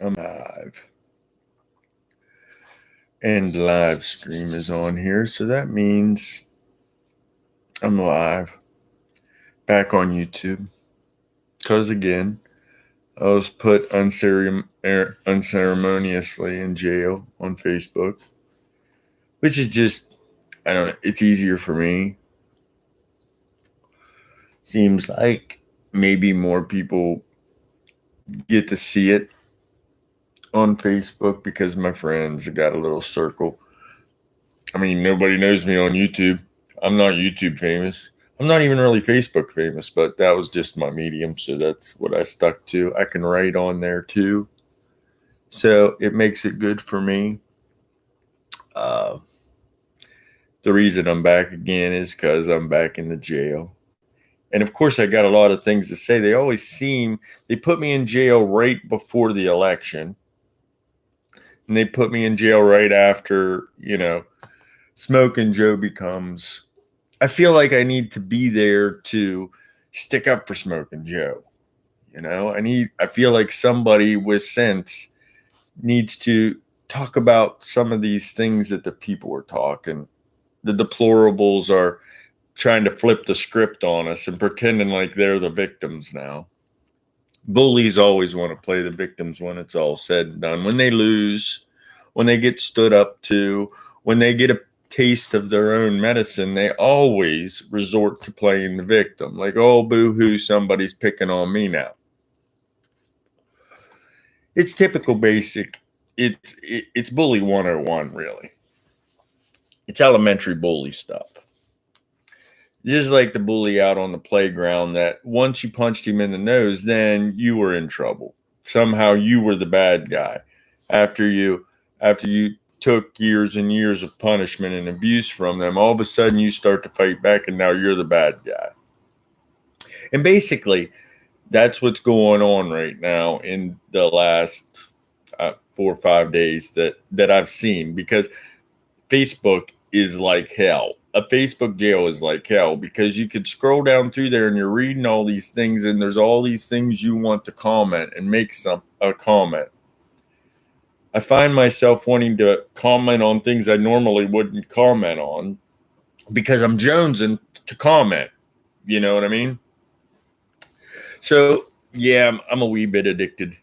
I'm live. And live stream is on here, so that means I'm live. Back on YouTube. Because again, I was put unceremoniously in jail on Facebook. Which is just, I don't know, it's easier for me. Seems like maybe more people get to see it on Facebook because my friends got a little circle. I mean, nobody knows me on YouTube. I'm not YouTube famous. I'm not even really Facebook famous, but that was just my medium, so that's what I stuck to. I can write on there too, so it makes it good for me. Uh, the reason I'm back again is because I'm back in the jail. And of course, I got a lot of things to say. They put me in jail right before the election, and they put me in jail right after, Smoking Joe becomes. I feel like I need to be there to stick up for Smoking Joe. I feel like somebody with sense needs to talk about some of these things that the people are talking. The deplorables are trying to flip the script on us and pretending like they're the victims now. Bullies always want to play the victims when it's all said and done. When they lose, when they get stood up to, when they get a taste of their own medicine, they always resort to playing the victim. Like, oh, boo hoo, somebody's picking on me now. It's typical basic. It's bully 101, really. It's elementary bully stuff. Just like the bully out on the playground that once you punched him in the nose, then you were in trouble. Somehow you were the bad guy. After you took years and years of punishment and abuse from them, all of a sudden you start to fight back and now you're the bad guy. And basically, that's what's going on right now in the last 4 or 5 days that I've seen, because Facebook is like hell. A Facebook jail is like hell because you could scroll down through there and you're reading all these things and there's all these things you want to comment and make a comment. I find myself wanting to comment on things I normally wouldn't comment on because I'm jonesing to comment. You know what I mean? So yeah, I'm a wee bit addicted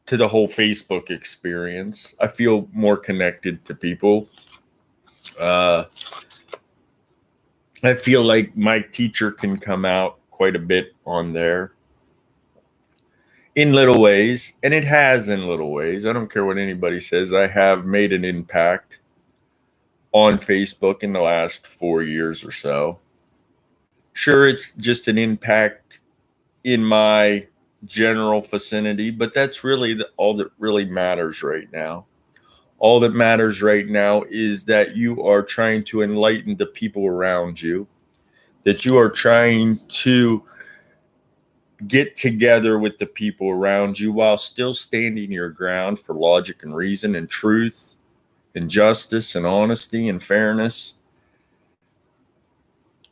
to the whole Facebook experience. I feel more connected to people. Uh, I feel like my teacher can come out quite a bit on there in little ways, and it has in little ways. I don't care what anybody says. I have made an impact on Facebook in the last 4 years or so. Sure, it's just an impact in my general vicinity, but that's really all that really matters right now. All that matters right now is that you are trying to enlighten the people around you, that you are trying to get together with the people around you while still standing your ground for logic and reason and truth and justice and honesty and fairness.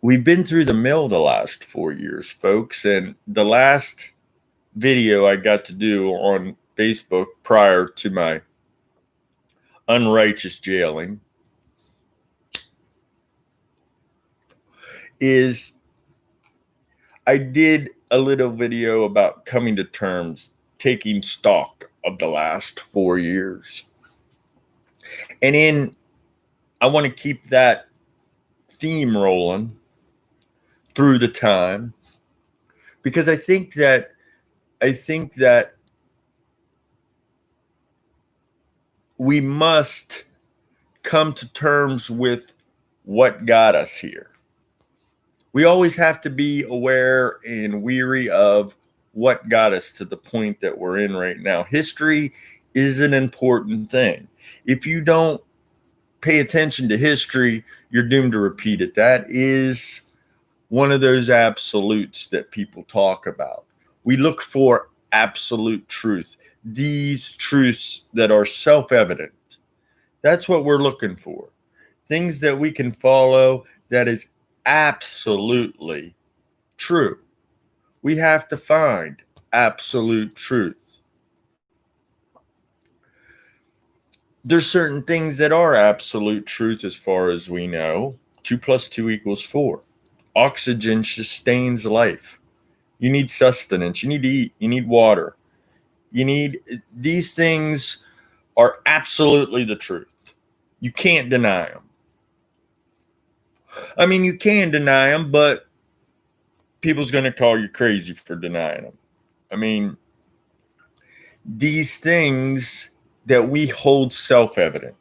We've been through the mill the last 4 years, folks, and the last video I got to do on Facebook prior to my unrighteous jailing is I did a little video about coming to terms, taking stock of the last 4 years. And I want to keep that theme rolling through the time because I think that we must come to terms with what got us here. We always have to be aware and weary of what got us to the point that we're in right now. History is an important thing. If you don't pay attention to history, you're doomed to repeat it. That is one of those absolutes that people talk about. We look for absolute truth, these truths that are self-evident. That's what we're looking for. Things that we can follow that is absolutely true. We have to find absolute truth. there's certain things that are absolute truth as far as we know. 2 plus 2 equals 4. Oxygen sustains life. You need sustenance. You need to eat. You need water. You need, these things are absolutely the truth. You can't deny them. I mean, you can deny them, but people's going to call you crazy for denying them. I mean, these things that we hold self-evident,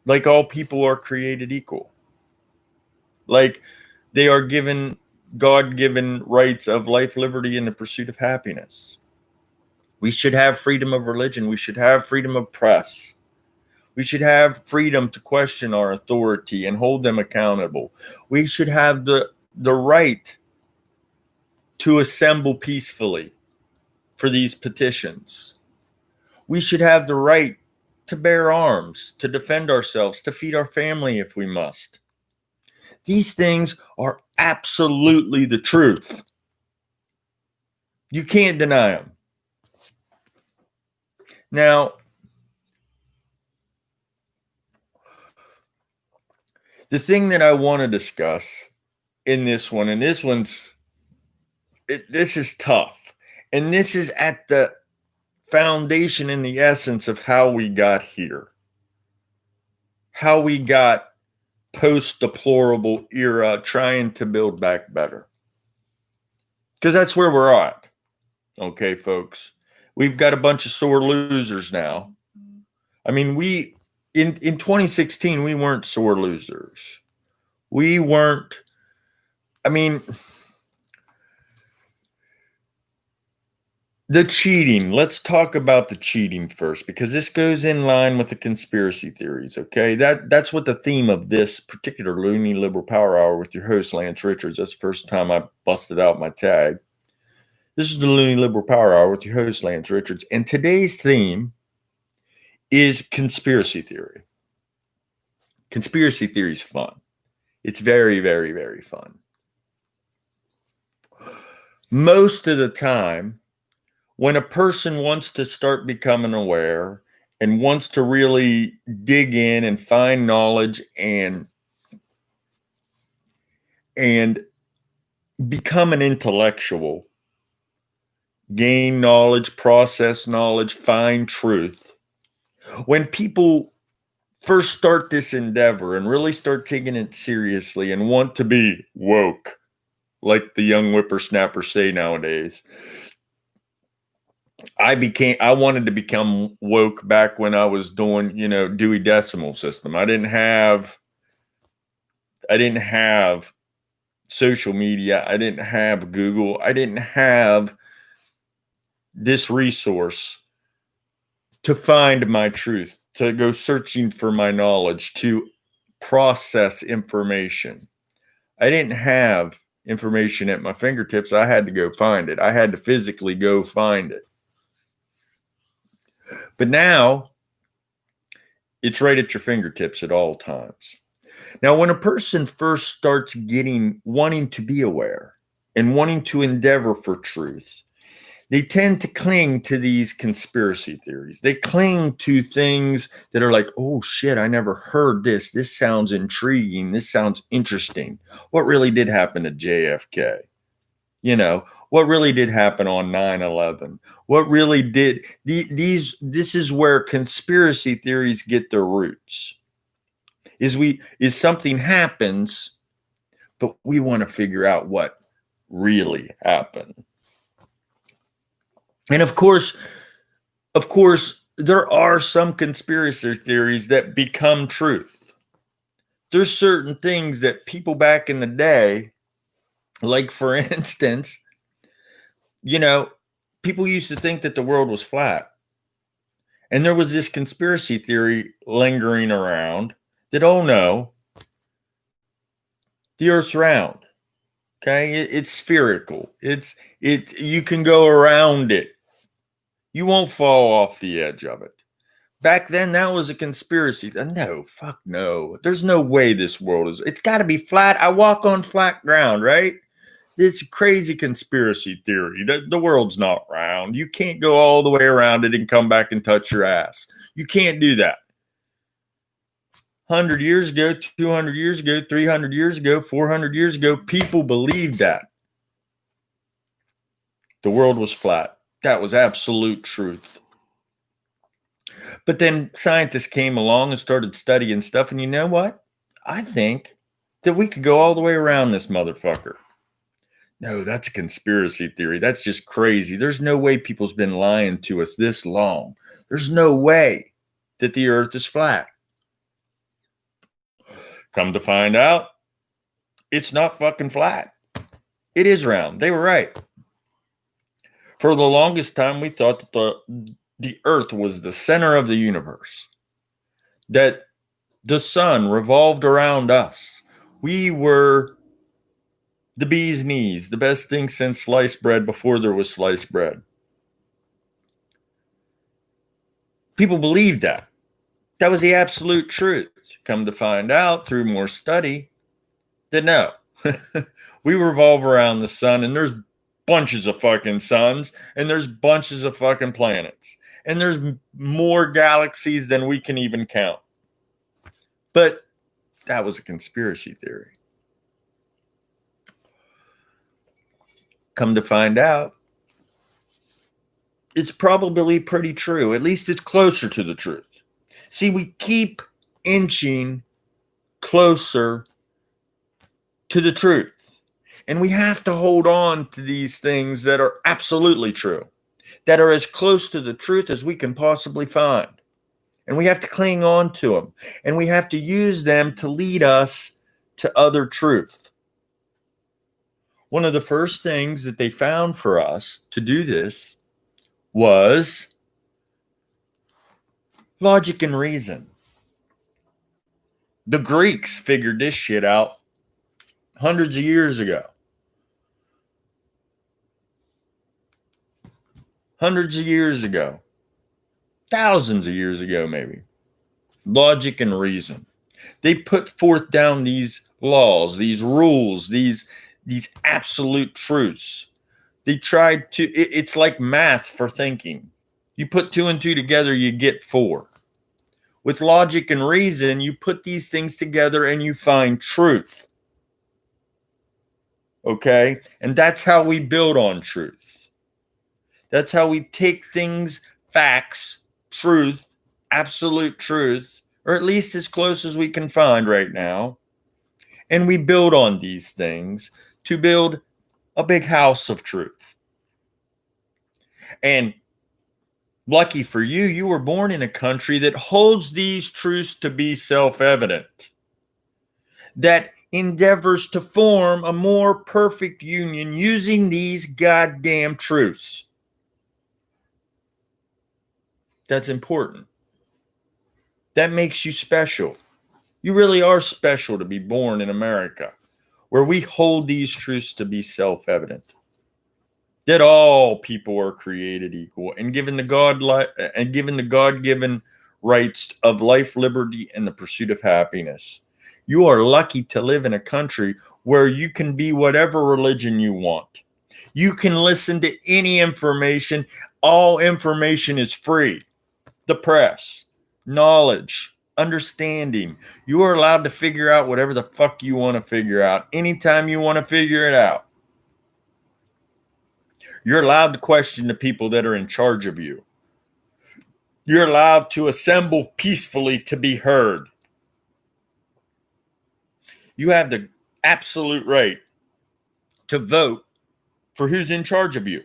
like all people are created equal, like they are given God-given rights of life, liberty, and the pursuit of happiness. We should have freedom of religion. We should have freedom of press. We should have freedom to question our authority and hold them accountable. We should have the right to assemble peacefully for these petitions. We should have the right to bear arms, to defend ourselves, to feed our family if we must. These things are absolutely the truth. You can't deny them. Now, the thing that I want to discuss in this one, and this is tough, and this is at the foundation and the essence of how we got here, how we got post-deplorable era trying to build back better. Because that's where we're at. Okay, folks. We've got a bunch of sore losers now. I mean, in 2016, we weren't sore losers. We weren't, I mean, the cheating. Let's talk about the cheating first, because this goes in line with the conspiracy theories, okay? That's what the theme of this particular Loonie Liberal Power Hour with your host, Lance Richards. That's the first time I busted out my tag. This is the Loonie Liberal Power Hour with your host, Lance Richards. And today's theme is conspiracy theory. Conspiracy theory is fun. It's very, very, very fun. Most of the time, when a person wants to start becoming aware and wants to really dig in and find knowledge and become an intellectual, gain knowledge, process knowledge, find truth, when people first start this endeavor and really start taking it seriously and want to be woke, like the young whippersnappers say nowadays, I wanted to become woke back when I was doing, Dewey Decimal System. I didn't have social media. I didn't have Google. I didn't have this resource to find my truth, to go searching for my knowledge, to process information. I didn't have information at my fingertips. I had to go find it. I had to physically go find it. But now, it's right at your fingertips at all times. Now, when a person first starts wanting to be aware and wanting to endeavor for truth, they tend to cling to these conspiracy theories. They cling to things that are like, oh shit, I never heard this. This sounds intriguing. This sounds interesting. What really did happen to JFK? What really did happen on 9/11? What really did this is where conspiracy theories get their roots. Is something happens, but we want to figure out what really happened. And of course, there are some conspiracy theories that become truth. There's certain things that people back in the day, like for instance, people used to think that the world was flat. And there was this conspiracy theory lingering around that, oh no, the earth's round. Okay, it's spherical. You can go around it. You won't fall off the edge of it. Back then, that was a conspiracy. No, fuck no. There's no way this world is. It's got to be flat. I walk on flat ground, right? It's a crazy conspiracy theory. The world's not round. You can't go all the way around it and come back and touch your ass. You can't do that. 100 years ago, 200 years ago, 300 years ago, 400 years ago, people believed that the world was flat. That was absolute truth. But then scientists came along and started studying stuff, and you know what? I think that we could go all the way around this motherfucker. No, that's a conspiracy theory. That's just crazy. There's no way people's been lying to us this long. There's no way that the earth is flat. Come to find out, it's not fucking flat. It is round. They were right. For the longest time, we thought that the earth was the center of the universe, that the sun revolved around us. We were the bee's knees, the best thing since sliced bread before there was sliced bread. People believed that. That was the absolute truth. Come to find out through more study that no, we revolve around the sun, and there's bunches of fucking suns, and there's bunches of fucking planets, and there's more galaxies than we can even count. But that was a conspiracy theory. Come to find out, it's probably pretty true. At least it's closer to the truth. See, we keep inching closer to the truth. And we have to hold on to these things that are absolutely true, that are as close to the truth as we can possibly find. And we have to cling on to them. And we have to use them to lead us to other truth. One of the first things that they found for us to do this was logic and reason. The Greeks figured this shit out hundreds of years ago. Hundreds of years ago. Thousands of years ago, maybe. Logic and reason. They put forth down these laws, these rules, these absolute truths. They tried to, it's like math for thinking. You put 2 and 2 together, you get 4. With logic and reason, you put these things together and you find truth. Okay? And that's how we build on truth. That's how we take things, facts, truth, absolute truth, or at least as close as we can find right now, and we build on these things to build a big house of truth. And lucky for you, you were born in a country that holds these truths to be self-evident, that endeavors to form a more perfect union using these goddamn truths. That's important. That makes you special. You really are special to be born in America, where we hold these truths to be self-evident. That all people are created equal and given the God-given rights of life, liberty, and the pursuit of happiness. You are lucky to live in a country where you can be whatever religion you want. You can listen to any information. All information is free. The press, knowledge, understanding. You are allowed to figure out whatever the fuck you want to figure out anytime you want to figure it out. You're allowed to question the people that are in charge of you. You're allowed to assemble peacefully to be heard. You have the absolute right to vote for who's in charge of you,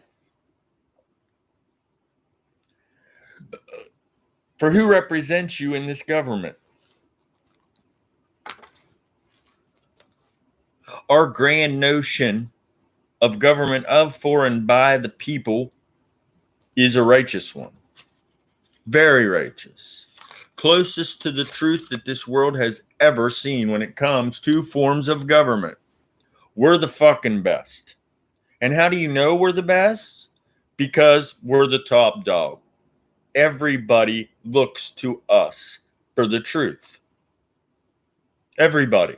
for who represents you in this government. Our grand notion of government of, for, and by the people is a righteous one. Very righteous. Closest to the truth that this world has ever seen when it comes to forms of government. We're the fucking best. And how do you know we're the best? Because we're the top dog. Everybody looks to us for the truth. Everybody.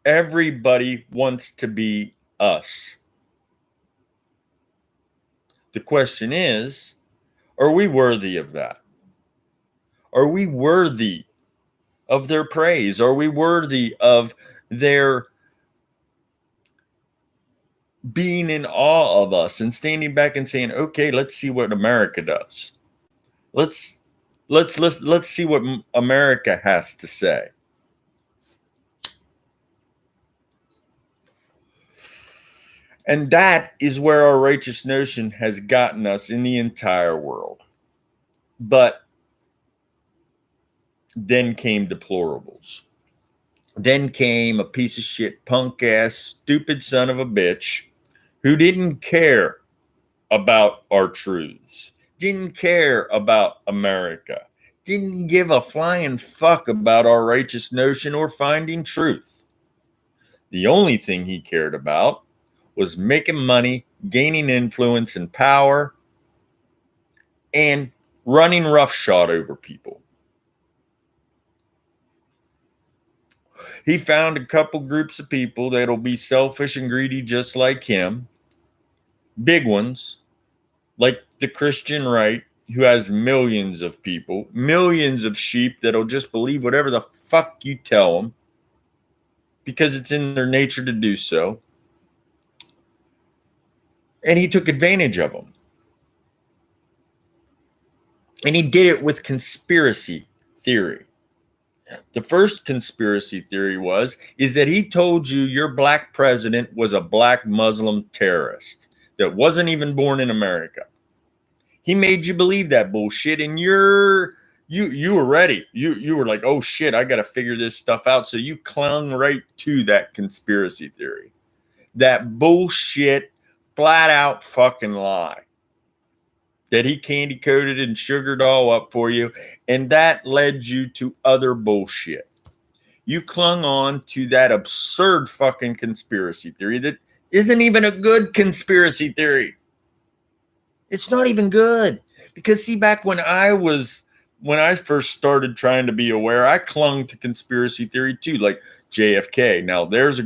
Everybody wants to be us. The question is, are we worthy of that? Are we worthy of their praise? Are we worthy of their being in awe of us and standing back and saying, okay, let's see what America does. Let's see what America has to say. And that is where our righteous notion has gotten us in the entire world. But then came deplorables. Then came a piece of shit, punk ass, stupid son of a bitch who didn't care about our truths, didn't care about America, didn't give a flying fuck about our righteous notion or finding truth. The only thing he cared about was making money, gaining influence and power, and running roughshod over people. He found a couple groups of people that'll be selfish and greedy just like him. Big ones, like the Christian right, who has millions of people, millions of sheep that'll just believe whatever the fuck you tell them because it's in their nature to do so. And he took advantage of them. And he did it with conspiracy theory. The first conspiracy theory is that he told you your black president was a black Muslim terrorist that wasn't even born in America. He made you believe that bullshit, and you were ready. You were like, oh shit, I got to figure this stuff out. So you clung right to that conspiracy theory, that bullshit, flat out fucking lie that he candy coated and sugared all up for you, and that led you to other bullshit. You clung on to that absurd fucking conspiracy theory that isn't even a good conspiracy theory. It's not even good. Because see, back when I first started trying to be aware, I clung to conspiracy theory too, like JFK. Now there's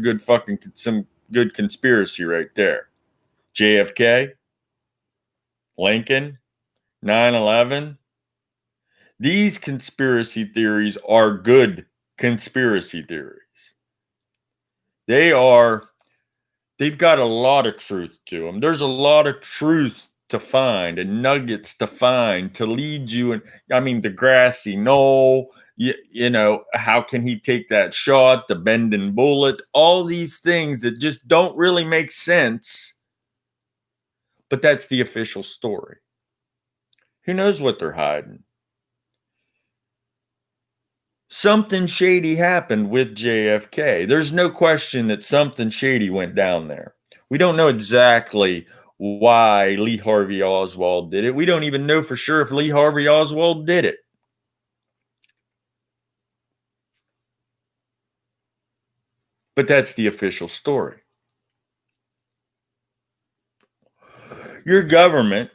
some good conspiracy right there. JFK, Lincoln, 9/11. These conspiracy theories are good conspiracy theories. They've got a lot of truth to them. There's a lot of truth to find and nuggets to find to lead you. And I mean, the grassy knoll, you know, how can he take that shot, the bending bullet, all these things that just don't really make sense. But that's the official story. Who knows what they're hiding? Something shady happened with JFK. There's no question that something shady went down there. We don't know exactly why Lee Harvey Oswald did it. We don't even know for sure if Lee Harvey Oswald did it. But that's the official story. Your government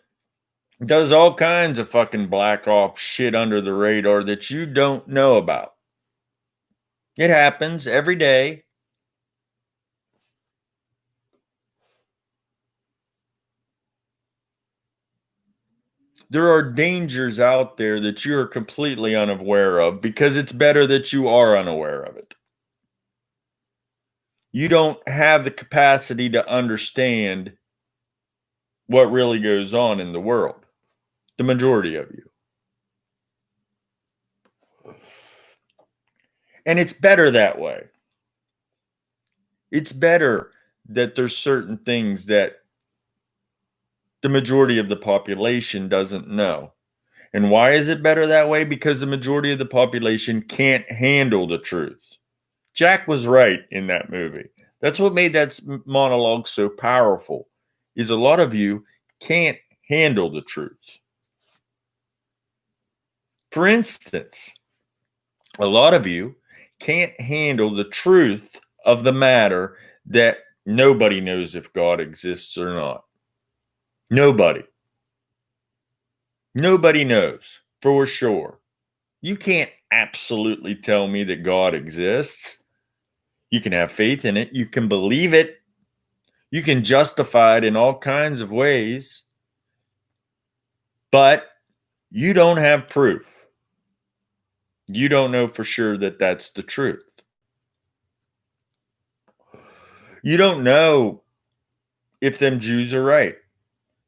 does all kinds of fucking black ops shit under the radar that you don't know about. It happens every day. There are dangers out there that you're completely unaware of because it's better that you are unaware of it. You don't have the capacity to understand what really goes on in the world. The majority of you. And it's better that way. It's better that there's certain things that the majority of the population doesn't know. And why is it better that way? Because the majority of the population can't handle the truth. Jack was right in that movie. That's what made that monologue so powerful, is a lot of you can't handle the truth. For instance, a lot of you can't handle the truth of the matter that nobody knows if God exists or not. Nobody. Nobody knows for sure. You can't absolutely tell me that God exists. You can have faith in it. You can believe it. You can justify it in all kinds of ways. But you don't have proof. You don't know for sure that that's the truth. You don't know if them Jews are right.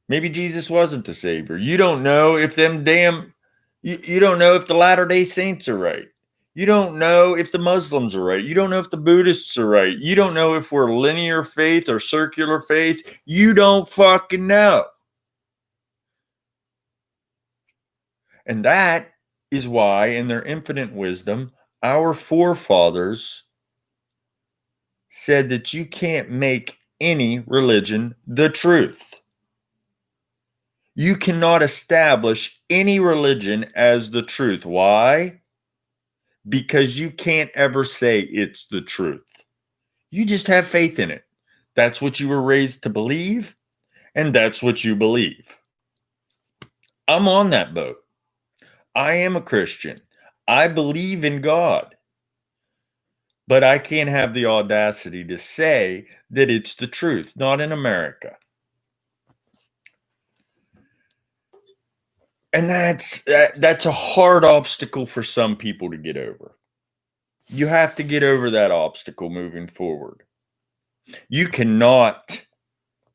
Maybe Jesus wasn't the savior. You don't know if you don't know if the Latter-day Saints are right. You don't know if the Muslims are right. You don't know if the Buddhists are right. You don't know if we're linear faith or circular faith. You don't fucking know. And that is why, in their infinite wisdom, our forefathers said that you can't make any religion the truth. You cannot establish any religion as the truth. Why? Because you can't ever say it's the truth. You just have faith in it. That's what you were raised to believe, and that's what you believe. I'm on that boat. I am a Christian. I believe in God. But I can't have the audacity to say that it's the truth, not in America. And that's a hard obstacle for some people to get over. You have to get over that obstacle moving forward. You cannot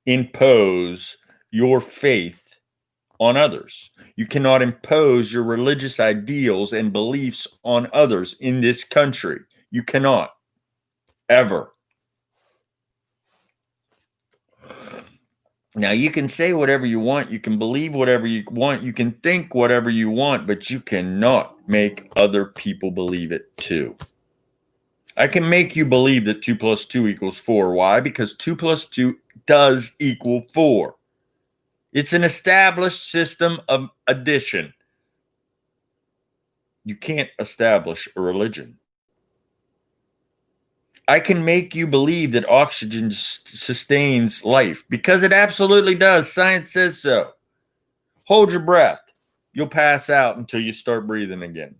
impose your faith on others. You cannot impose your religious ideals and beliefs on others in this country. You cannot. Ever. Now, you can say whatever you want. You can believe whatever you want. You can think whatever you want, but you cannot make other people believe it too. I can make you believe that 2 plus 2 equals 4. Why? Because 2 plus 2 does equal 4. It's an established system of addition. You can't establish a religion. I can make you believe that oxygen sustains life because it absolutely does. Science says so. Hold your breath. You'll pass out until you start breathing again.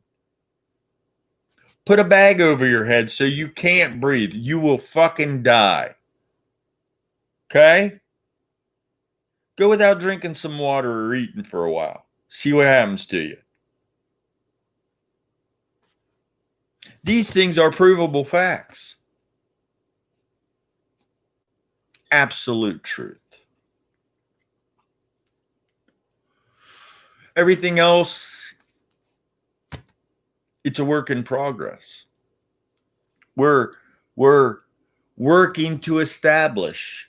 Put a bag over your head so you can't breathe. You will fucking die. Okay? Go without drinking some water or eating for a while. See what happens to you. These things are provable facts. Absolute truth. Everything else, it's a work in progress. We're working to establish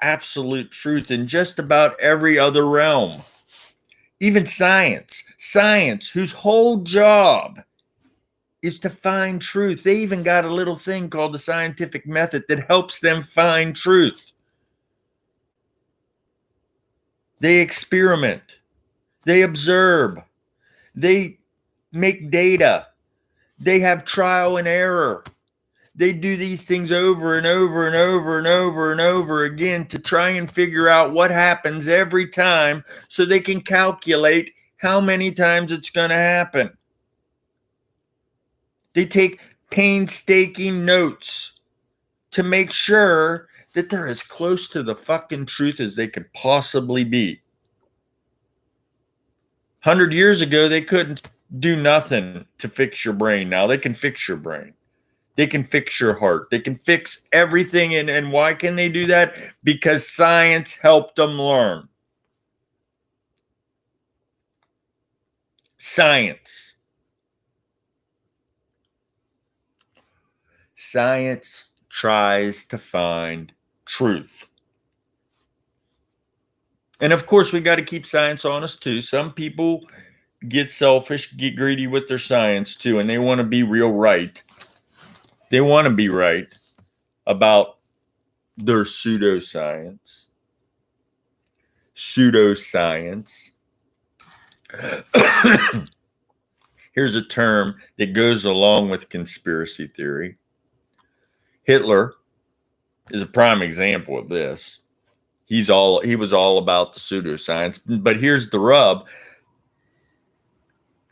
absolute truth in just about every other realm. Even science, whose whole job is to find truth. They even got a little thing called the scientific method that helps them find truth. They experiment. They observe. They make data. They have trial and error. They do these things over and over and over and over and over again to try and figure out what happens every time so they can calculate how many times it's going to happen. They take painstaking notes to make sure that they're as close to the fucking truth as they could possibly be. 100 years ago, they couldn't do nothing to fix your brain. Now they can fix your brain. They can fix your heart. They can fix everything. And why can they do that? Because science helped them learn. Science. Science tries to find truth. And of course, we got to keep science honest too. Some people get selfish, get greedy with their science too, and they want to be real right. They want to be right about their pseudoscience. Pseudoscience. Here's a term that goes along with conspiracy theory. Hitler is a prime example of this. He was all about the pseudoscience. But here's the rub.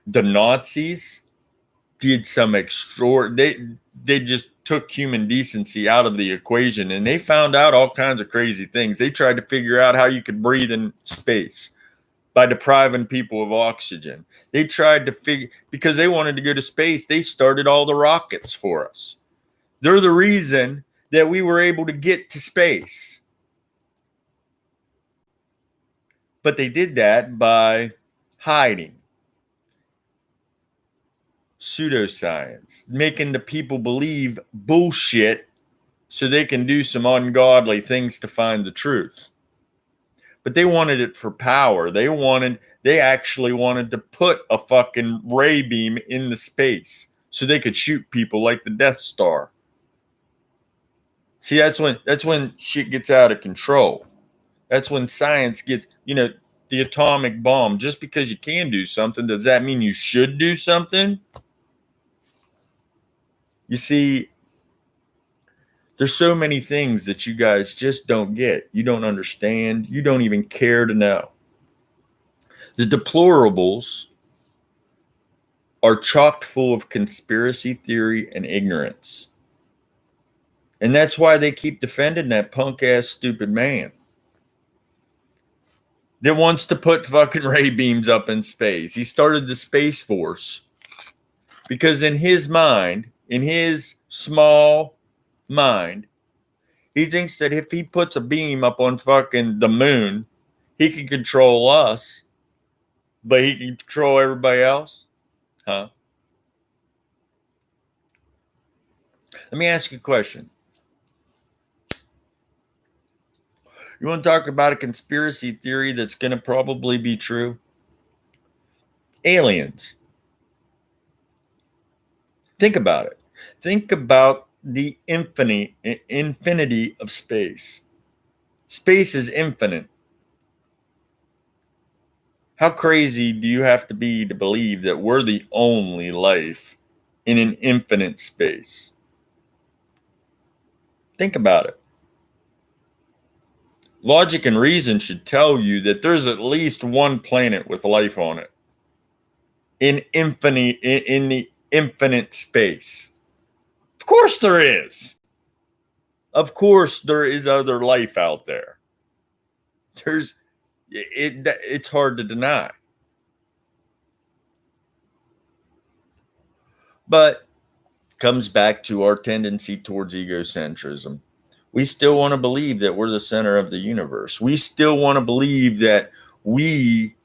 The Nazis did some they just took human decency out of the equation, and they found out all kinds of crazy things. They tried to figure out how you could breathe in space by depriving people of oxygen. They tried to figure, because they wanted to go to space, they started all the rockets for us. They're the reason that we were able to get to space. But they did that by hiding pseudoscience, making the people believe bullshit so they can do some ungodly things to find the truth. But they wanted it for power. They actually wanted to put a fucking ray beam in the space so they could shoot people like the Death Star. See, that's when shit gets out of control. That's when science gets, the atomic bomb. Just because you can do something, does that mean you should do something? You see, there's so many things that you guys just don't get. You don't understand. You don't even care to know. The deplorables are chock full of conspiracy theory and ignorance. And that's why they keep defending that punk-ass stupid man that wants to put fucking ray beams up in space. He started the Space Force because in his mind, in his small mind, he thinks that if he puts a beam up on fucking the moon, he can control us, but he can control everybody else? Huh? Let me ask you a question. You want to talk about a conspiracy theory that's going to probably be true? Aliens. Think about it. Think about the infinity of space. Space is infinite. How crazy do you have to be to believe that we're the only life in an infinite space? Think about it. Logic and reason should tell you that there's at least one planet with life on it in the infinite space. Of course there is. Of course there is other life out there. It's hard to deny. But it comes back to our tendency towards egocentrism. We still want to believe that we're the center of the universe. We still want to believe that we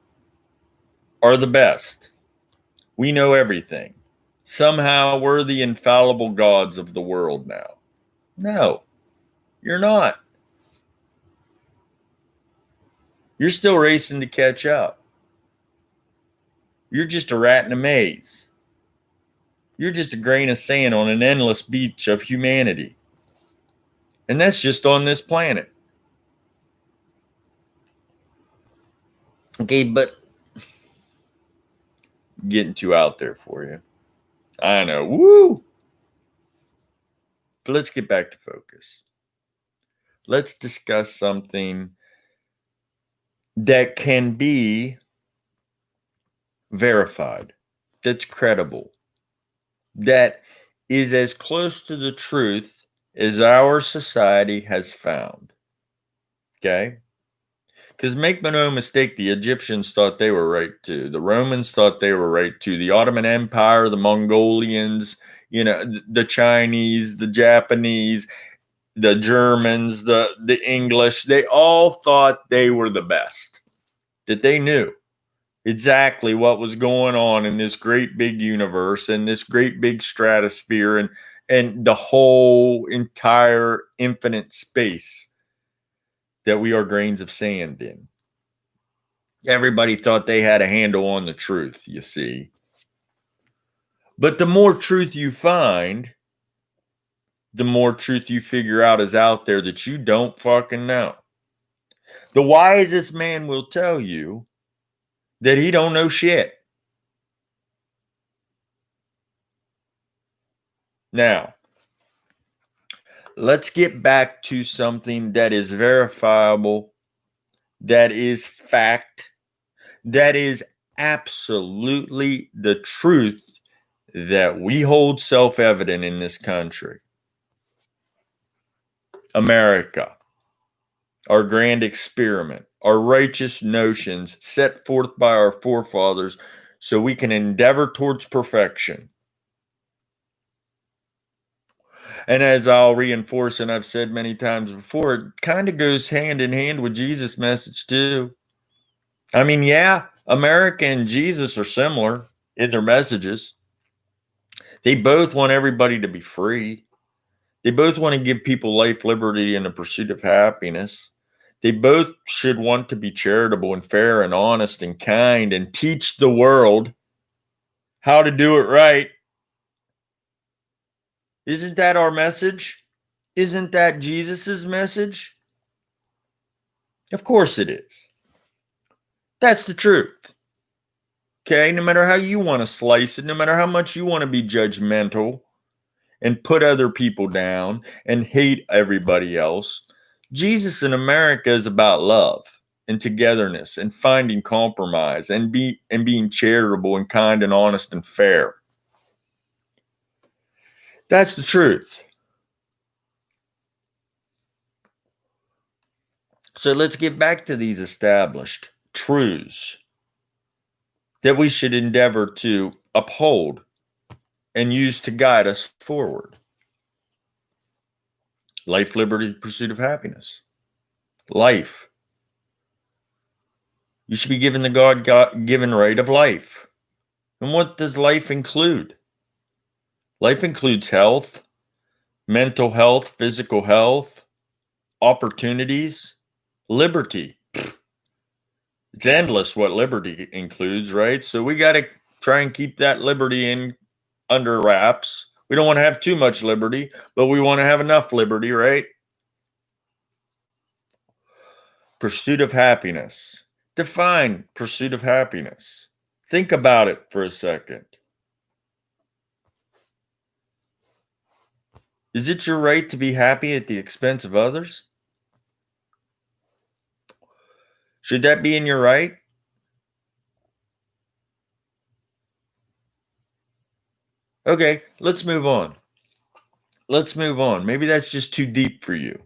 are the best. We know everything. Somehow we're the infallible gods of the world now. No, you're not. You're still racing to catch up. You're just a rat in a maze. You're just a grain of sand on an endless beach of humanity. And that's just on this planet. Okay, but getting too out there for you. I know. Woo! But let's get back to focus. Let's discuss something that can be verified, that's credible, that is as close to the truth as our society has found. Okay? Because make no mistake, the Egyptians thought they were right too. The Romans thought they were right too. The Ottoman Empire, the Mongolians, the Chinese, the Japanese, the Germans, the English, they all thought they were the best. That they knew exactly what was going on in this great big universe and this great big stratosphere and the whole entire infinite space that we are grains of sand in. Everybody thought they had a handle on the truth, you see. But the more truth you find, the more truth you figure out is out there that you don't fucking know. The wisest man will tell you that he don't know shit. Now, let's get back to something that is verifiable, that is fact, that is absolutely the truth that we hold self-evident in this country. America, our grand experiment, our righteous notions set forth by our forefathers so we can endeavor towards perfection. And as I'll reinforce, and I've said many times before, it kind of goes hand in hand with Jesus' message too. I mean, yeah, America and Jesus are similar in their messages. They both want everybody to be free. They both want to give people life, liberty, and the pursuit of happiness. They both should want to be charitable and fair and honest and kind and teach the world how to do it right. Isn't that our message? Isn't that Jesus's message? Of course it is. That's the truth. Okay, no matter how you want to slice it, no matter how much you want to be judgmental and put other people down and hate everybody else, Jesus in America is about love and togetherness and finding compromise and being charitable and kind and honest and fair. That's the truth. So let's get back to these established truths that we should endeavor to uphold and use to guide us forward. Life, liberty, pursuit of happiness. Life. You should be given the God-given right of life. And what does life include? Life includes health, mental health, physical health, opportunities, liberty. It's endless what liberty includes, right? So we got to try and keep that liberty under wraps. We don't want to have too much liberty, but we want to have enough liberty, right? Pursuit of happiness. Define pursuit of happiness. Think about it for a second. Is it your right to be happy at the expense of others? Should that be in your right? Okay, let's move on. Maybe that's just too deep for you.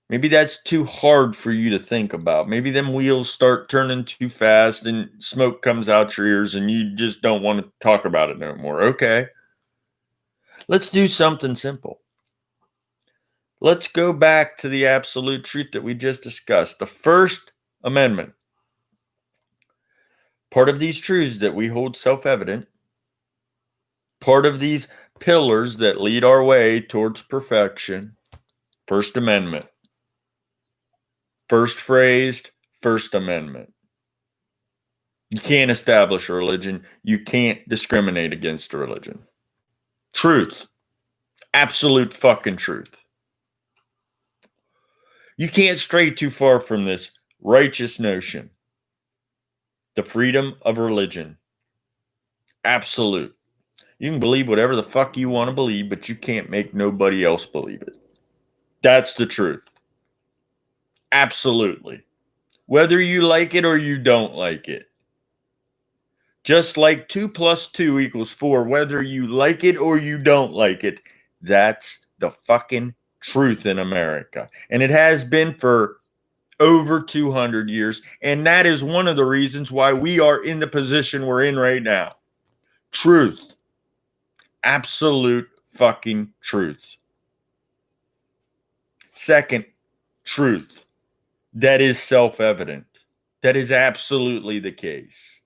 Maybe that's too hard for you to think about. Maybe them wheels start turning too fast and smoke comes out your ears and you just don't want to talk about it no more. Okay. Let's do something simple. Let's go back to the absolute truth that we just discussed. The First Amendment. Part of these truths that we hold self-evident, part of these pillars that lead our way towards perfection. First Amendment. First phrased, First Amendment. You can't establish a religion. You can't discriminate against a religion. Truth. Absolute fucking truth. You can't stray too far from this righteous notion. The freedom of religion. Absolute. You can believe whatever the fuck you want to believe, but you can't make nobody else believe it. That's the truth. Absolutely. Whether you like it or you don't like it. Just like 2 + 2 = 4, whether you like it or you don't like it. That's the fucking truth in America. And it has been for over 200 years. And that is one of the reasons why we are in the position we're in right now. Truth. Absolute fucking truth. Second, truth. That is self-evident. That is absolutely the case.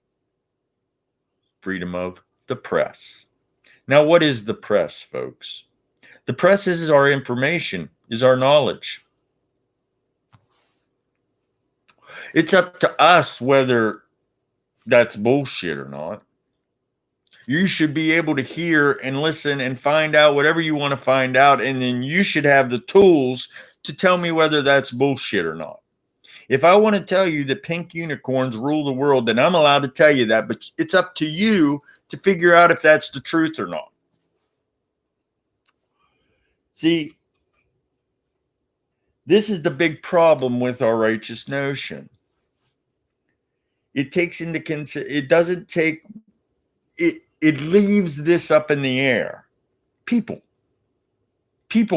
Freedom of the press. Now, what is the press, folks? The press is our information, is our knowledge. It's up to us whether that's bullshit or not. You should be able to hear and listen and find out whatever you want to find out, and then you should have the tools to tell me whether that's bullshit or not. If I want to tell you that pink unicorns rule the world, then I'm allowed to tell you that, but it's up to you to figure out if that's the truth or not. See, this is the big problem with our righteous notion. It takes into it leaves this up in the air. People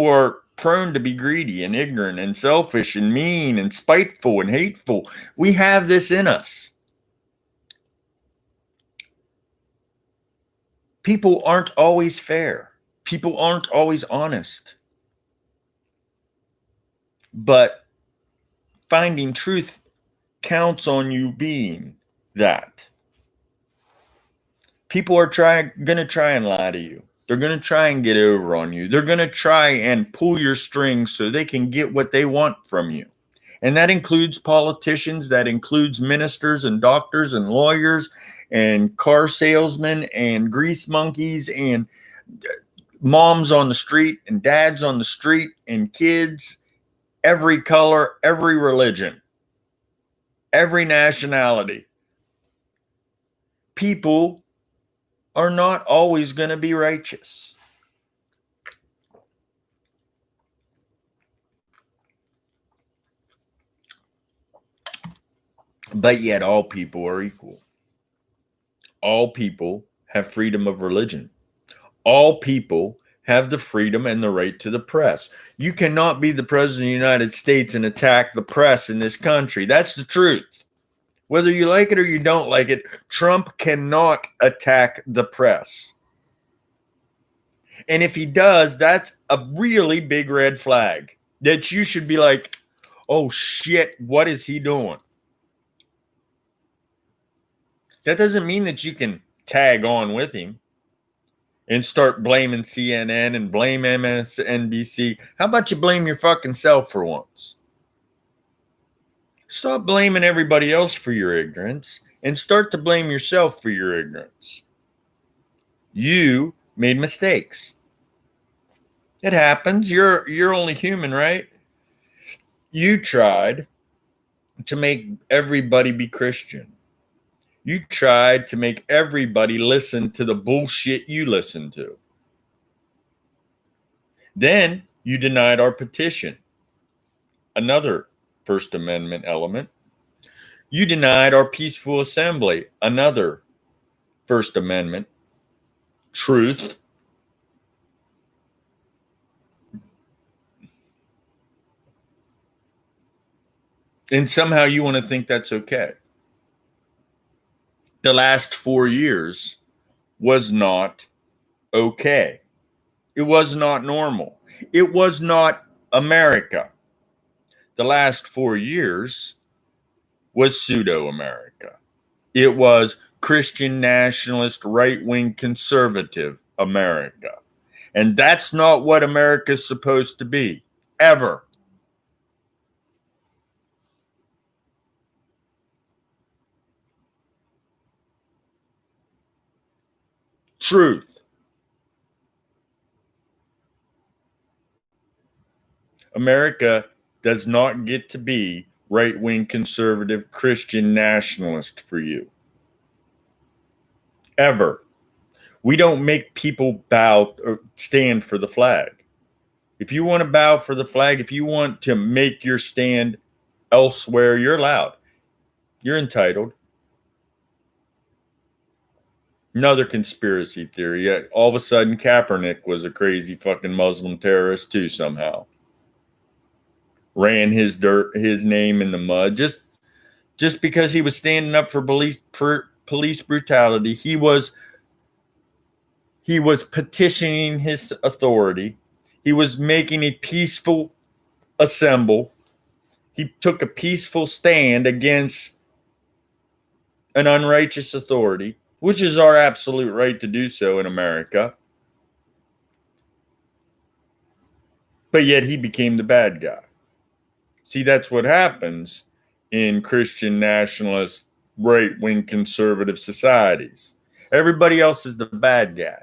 are prone to be greedy and ignorant and selfish and mean and spiteful and hateful. We have this in us. People aren't always fair. People aren't always honest. But finding truth counts on you being that. People are going to try and lie to you. They're going to try and get over on you. They're going to try and pull your strings so they can get what they want from you. And that includes politicians, that includes ministers and doctors and lawyers and car salesmen and grease monkeys and moms on the street and dads on the street and kids, every color, every religion, every nationality. People are not always going to be righteous. But yet all people are equal. All people have freedom of religion. All people have the freedom and the right to the press. You cannot be the president of the United States and attack the press in this country. That's the truth. Whether you like it or you don't like it, Trump cannot attack the press. And if he does, that's a really big red flag that you should be like, oh shit, what is he doing? That doesn't mean that you can tag on with him and start blaming CNN and blame MSNBC. How about you blame your fucking self for once? Stop blaming everybody else for your ignorance and start to blame yourself for your ignorance. You made mistakes. It happens. You're only human, right? You tried to make everybody be Christian. You tried to make everybody listen to the bullshit you listen to. Then you denied our petition, another First Amendment element. You denied our peaceful assembly, another First Amendment truth. And somehow you want to think that's okay. The last 4 years was not okay. It was not normal. It was not America. The last 4 years was pseudo-America. It was Christian nationalist, right-wing conservative America. And that's not what America's supposed to be, ever. Truth. America does not get to be right-wing conservative Christian nationalist for you. Ever. We don't make people bow or stand for the flag. If you want to bow for the flag, if you want to make your stand elsewhere, you're allowed. You're entitled. Another conspiracy theory. All of a sudden, Kaepernick was a crazy fucking Muslim terrorist too somehow. Ran his name in the mud just because he was standing up for police brutality. He was petitioning his authority. He was making a peaceful assembly. He took a peaceful stand against an unrighteous authority, which is our absolute right to do so in America. But yet he became the bad guy. See, that's what happens in Christian nationalist, right-wing conservative societies. Everybody else is the bad guy.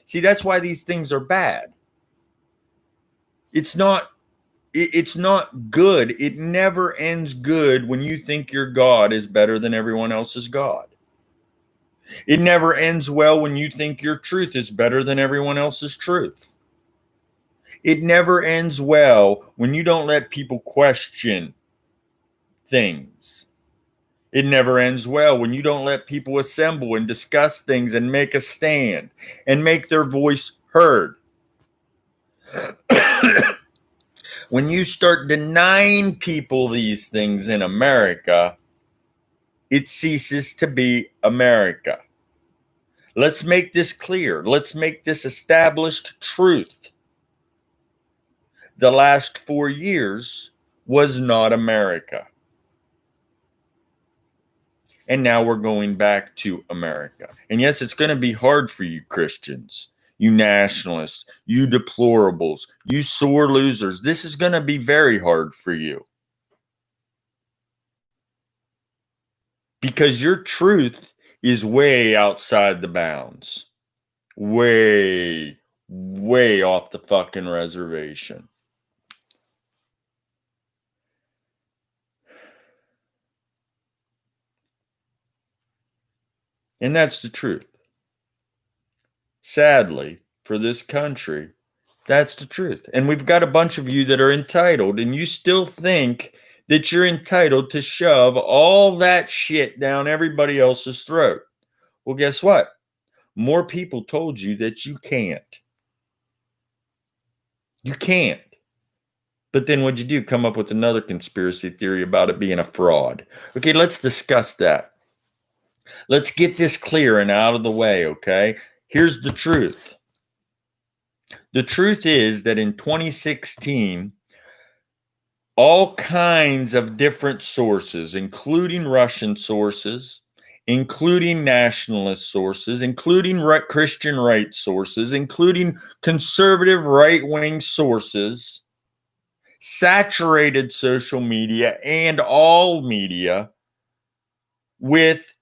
See, that's why these things are bad. It's not good. It never ends good when you think your God is better than everyone else's God. It never ends well when you think your truth is better than everyone else's truth. It never ends well when you don't let people question things. It never ends well when you don't let people assemble and discuss things and make a stand and make their voice heard. When you start denying people these things in America, it ceases to be America. Let's make this clear. Let's make this established truth. The last 4 years was not America. And now we're going back to America. And yes, it's going to be hard for you Christians, you nationalists, you deplorables, you sore losers. This is going to be very hard for you. Because your truth is way outside the bounds. Way, way off the fucking reservation. And that's the truth. Sadly, for this country, that's the truth. And we've got a bunch of you that are entitled, and you still think that you're entitled to shove all that shit down everybody else's throat. Well, guess what? More people told you that you can't. You can't. But then what'd you do? Come up with another conspiracy theory about it being a fraud. Okay, let's discuss that. Let's get this clear and out of the way, okay? Here's the truth. The truth is that in 2016, all kinds of different sources, including Russian sources, including nationalist sources, including Christian right sources, including conservative right-wing sources, saturated social media and all media with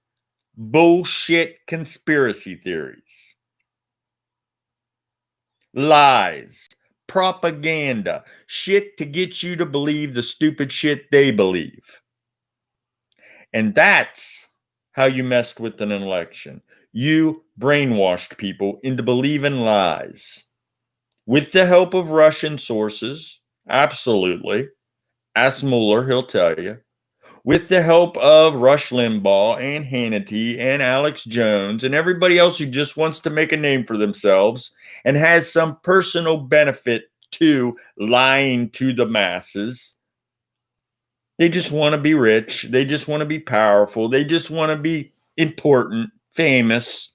bullshit conspiracy theories, lies, propaganda, shit to get you to believe the stupid shit they believe. And that's how you messed with an election. You brainwashed people into believing lies with the help of Russian sources. Absolutely. Ask Mueller, he'll tell you. With the help of Rush Limbaugh and Hannity and Alex Jones and everybody else who just wants to make a name for themselves and has some personal benefit to lying to the masses. They just want to be rich. They just want to be powerful. They just want to be important, famous.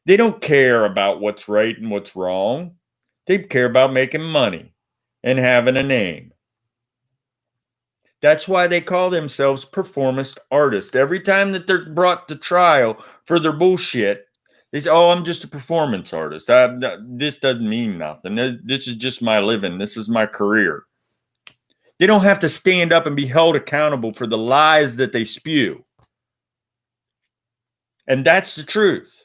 They don't care about what's right and what's wrong. They care about making money and having a name. That's why they call themselves performance artists. Every time that they're brought to trial for their bullshit, they say, oh, I'm just a performance artist. This doesn't mean nothing. This is just my living. This is my career. They don't have to stand up and be held accountable for the lies that they spew. And that's the truth.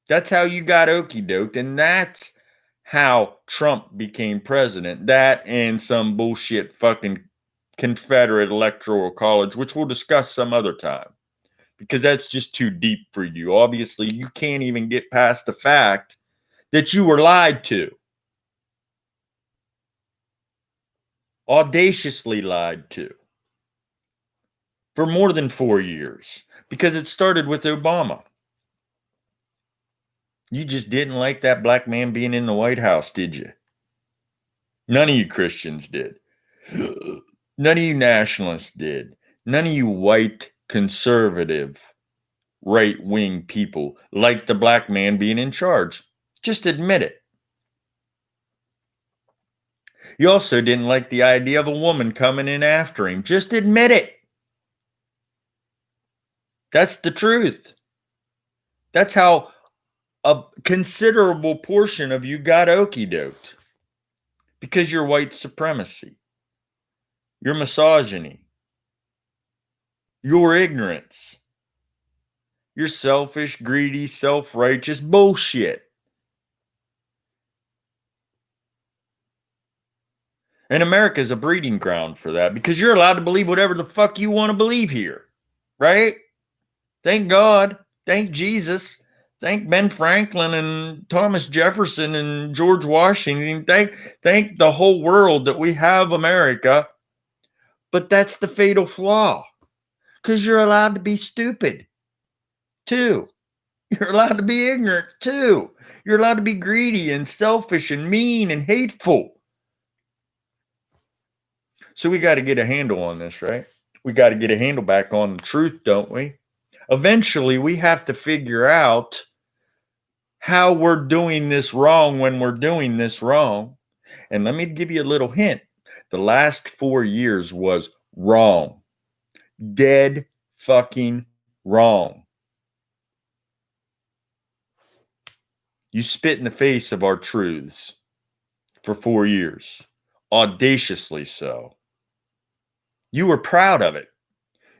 That's how you got okey-doked, and that's how Trump became president. That and some bullshit fucking Confederate Electoral College, which we'll discuss some other time, because that's just too deep for you. Obviously, you can't even get past the fact that you were lied to. Audaciously lied to. For more than 4 years. Because it started with Obama. You just didn't like that black man being in the White House, did you? None of you Christians did. None of you nationalists did. None of you white, conservative, right-wing people liked the black man being in charge. Just admit it. You also didn't like the idea of a woman coming in after him. Just admit it. That's the truth. That's how a considerable portion of you got okey-doked. Because your white supremacy, your misogyny, your ignorance, your selfish, greedy, self-righteous bullshit. And America is a breeding ground for that, because you're allowed to believe whatever the fuck you want to believe here, right? Thank God. Thank Jesus. Thank Ben Franklin and Thomas Jefferson and George Washington. Thank the whole world that we have America. But that's the fatal flaw. Because you're allowed to be stupid, too. You're allowed to be ignorant too. You're allowed to be greedy and selfish and mean and hateful. So we got to get a handle on this, right? We got to get a handle back on the truth, don't we? Eventually, we have to figure out how we're doing this wrong when we're doing this wrong. And let me give you a little hint. The last 4 years was wrong. Dead fucking wrong. You spit in the face of our truths for 4 years, audaciously so. You were proud of it.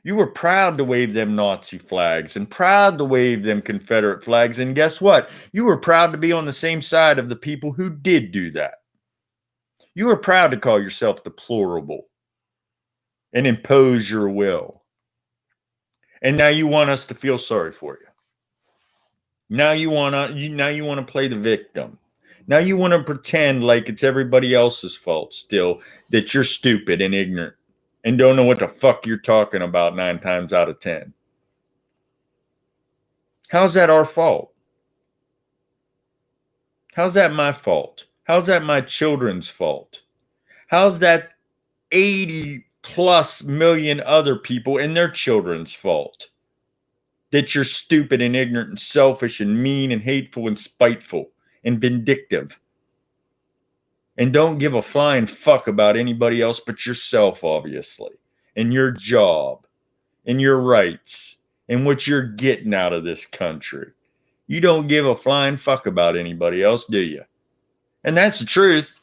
You were proud to wave them Nazi flags and proud to wave them Confederate flags. And guess what? You were proud to be on the same side of the people who did do that. You were proud to call yourself deplorable and impose your will. And now you want us to feel sorry for you. Now you want to play the victim. Now you want to pretend like it's everybody else's fault still that you're stupid and ignorant and don't know what the fuck you're talking about 9 times out of 10. How's that our fault? How's that my fault? How's that my children's fault? How's that 80 plus million other people and their children's fault? That you're stupid and ignorant and selfish and mean and hateful and spiteful and vindictive. And don't give a flying fuck about anybody else but yourself, obviously, and your job, and your rights, and what you're getting out of this country. You don't give a flying fuck about anybody else, do you? And that's the truth.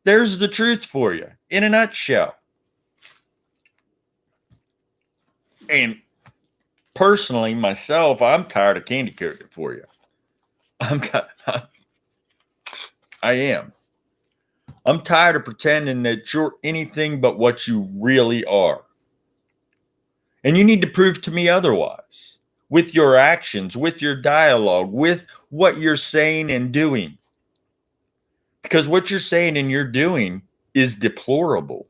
There's the truth for you, in a nutshell. And personally, myself, I'm tired of candy coating for you. I am. I'm tired of pretending that you're anything but what you really are. And you need to prove to me otherwise with your actions, with your dialogue, with what you're saying and doing. Because what you're saying and you're doing is deplorable.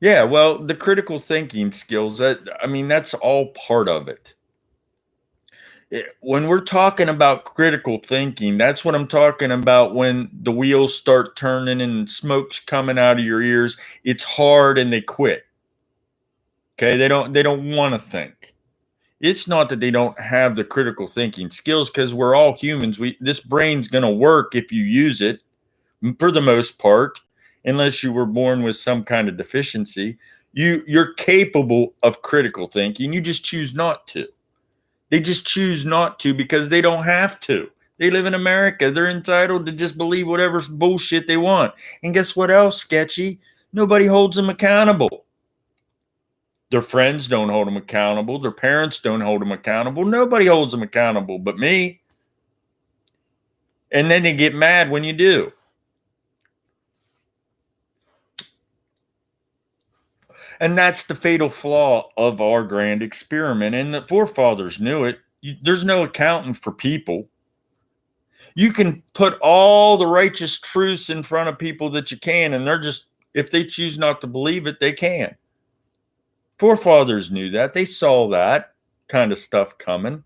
Yeah, well, the critical thinking skills, that's all part of it. When we're talking about critical thinking, that's what I'm talking about when the wheels start turning and smoke's coming out of your ears. It's hard and they quit. Okay, they don't want to think. It's not that they don't have the critical thinking skills, because we're all humans. This brain's going to work if you use it, for the most part, unless you were born with some kind of deficiency. You're capable of critical thinking. You just choose not to. They just choose not to because they don't have to. They live in America. They're entitled to just believe whatever bullshit they want. And guess what else, sketchy? Nobody holds them accountable. Their friends don't hold them accountable. Their parents don't hold them accountable. Nobody holds them accountable but me. And then they get mad when you do. And that's the fatal flaw of our grand experiment. And the forefathers knew it. There's no accounting for people. You can put all the righteous truths in front of people that you can, and if they choose not to believe it, they can. Forefathers knew that. They saw that kind of stuff coming.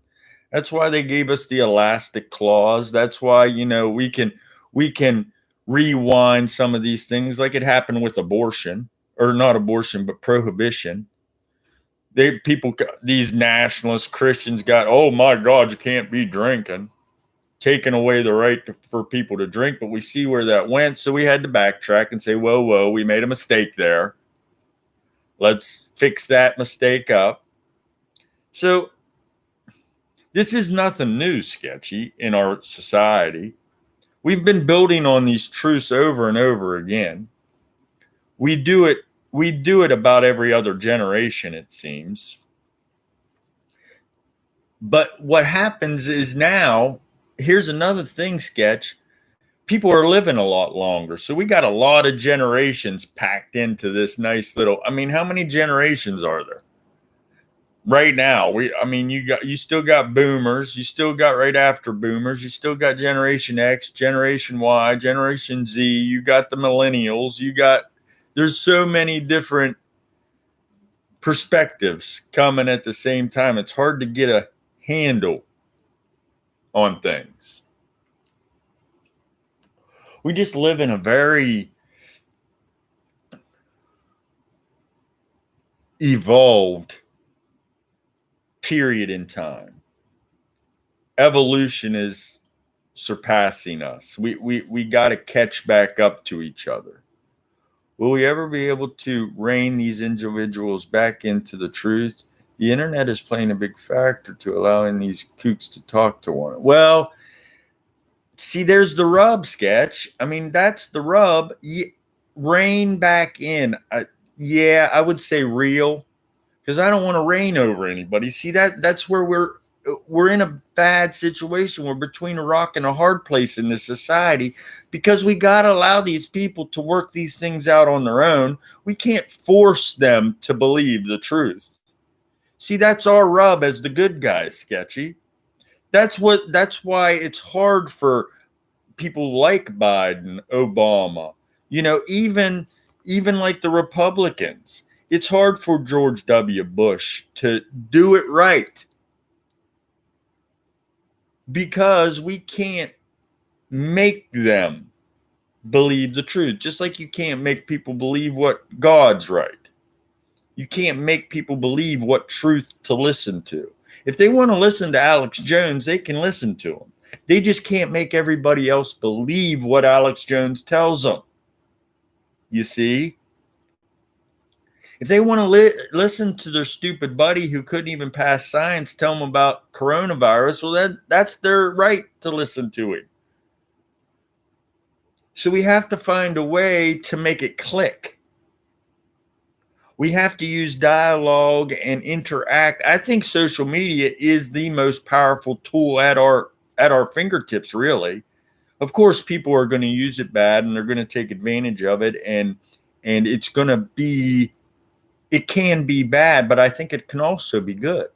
That's why they gave us the elastic clause. That's why, we can rewind some of these things, like it happened with abortion. Or not abortion, but prohibition. These nationalist Christians got, oh my God, you can't be drinking, taking away the right for people to drink. But we see where that went, so we had to backtrack and say, whoa, we made a mistake there. Let's fix that mistake up. So this is nothing new, sketchy, in our society. We've been building on these truths over and over again. We do it about every other generation, it seems. But what happens is now, here's another thing, sketch. People are living a lot longer. So we got a lot of generations packed into this nice little, how many generations are there? Right now, you still got boomers, you still got right after boomers, you still got Generation X, Generation Y, Generation Z, you got the millennials, there's so many different perspectives coming at the same time. It's hard to get a handle on things. We just live in a very evolved period in time. Evolution is surpassing us. We got to catch back up to each other. Will we ever be able to rein these individuals back into the truth? The internet is playing a big factor to allowing these kooks to talk to one another. Well, see, there's the rub, Sketch. I mean, that's the rub. Rein back in. Yeah, I would say real, because I don't want to reign over anybody. See, that's where we're in a bad situation. We're between a rock and a hard place in this society, because we got to allow these people to work these things out on their own. We can't force them to believe the truth. See, that's our rub as the good guys, Sketchy. That's why it's hard for people like Biden, Obama, even like the Republicans. It's hard for George W. Bush to do it right, because we can't make them believe the truth. Just like you can't make people believe what God's right. You can't make people believe what truth to listen to. If they want to listen to Alex Jones, they can listen to him. They just can't make everybody else believe what Alex Jones tells them. You see? If they want to listen to their stupid buddy who couldn't even pass science tell them about coronavirus, well, that's their right to listen to it. So we have to find a way to make it click. We have to use dialogue and interact. I think social media is the most powerful tool at our fingertips, really. Of course, people are going to use it bad, and they're going to take advantage of it, and it's going to be, it can be bad, but I think it can also be good.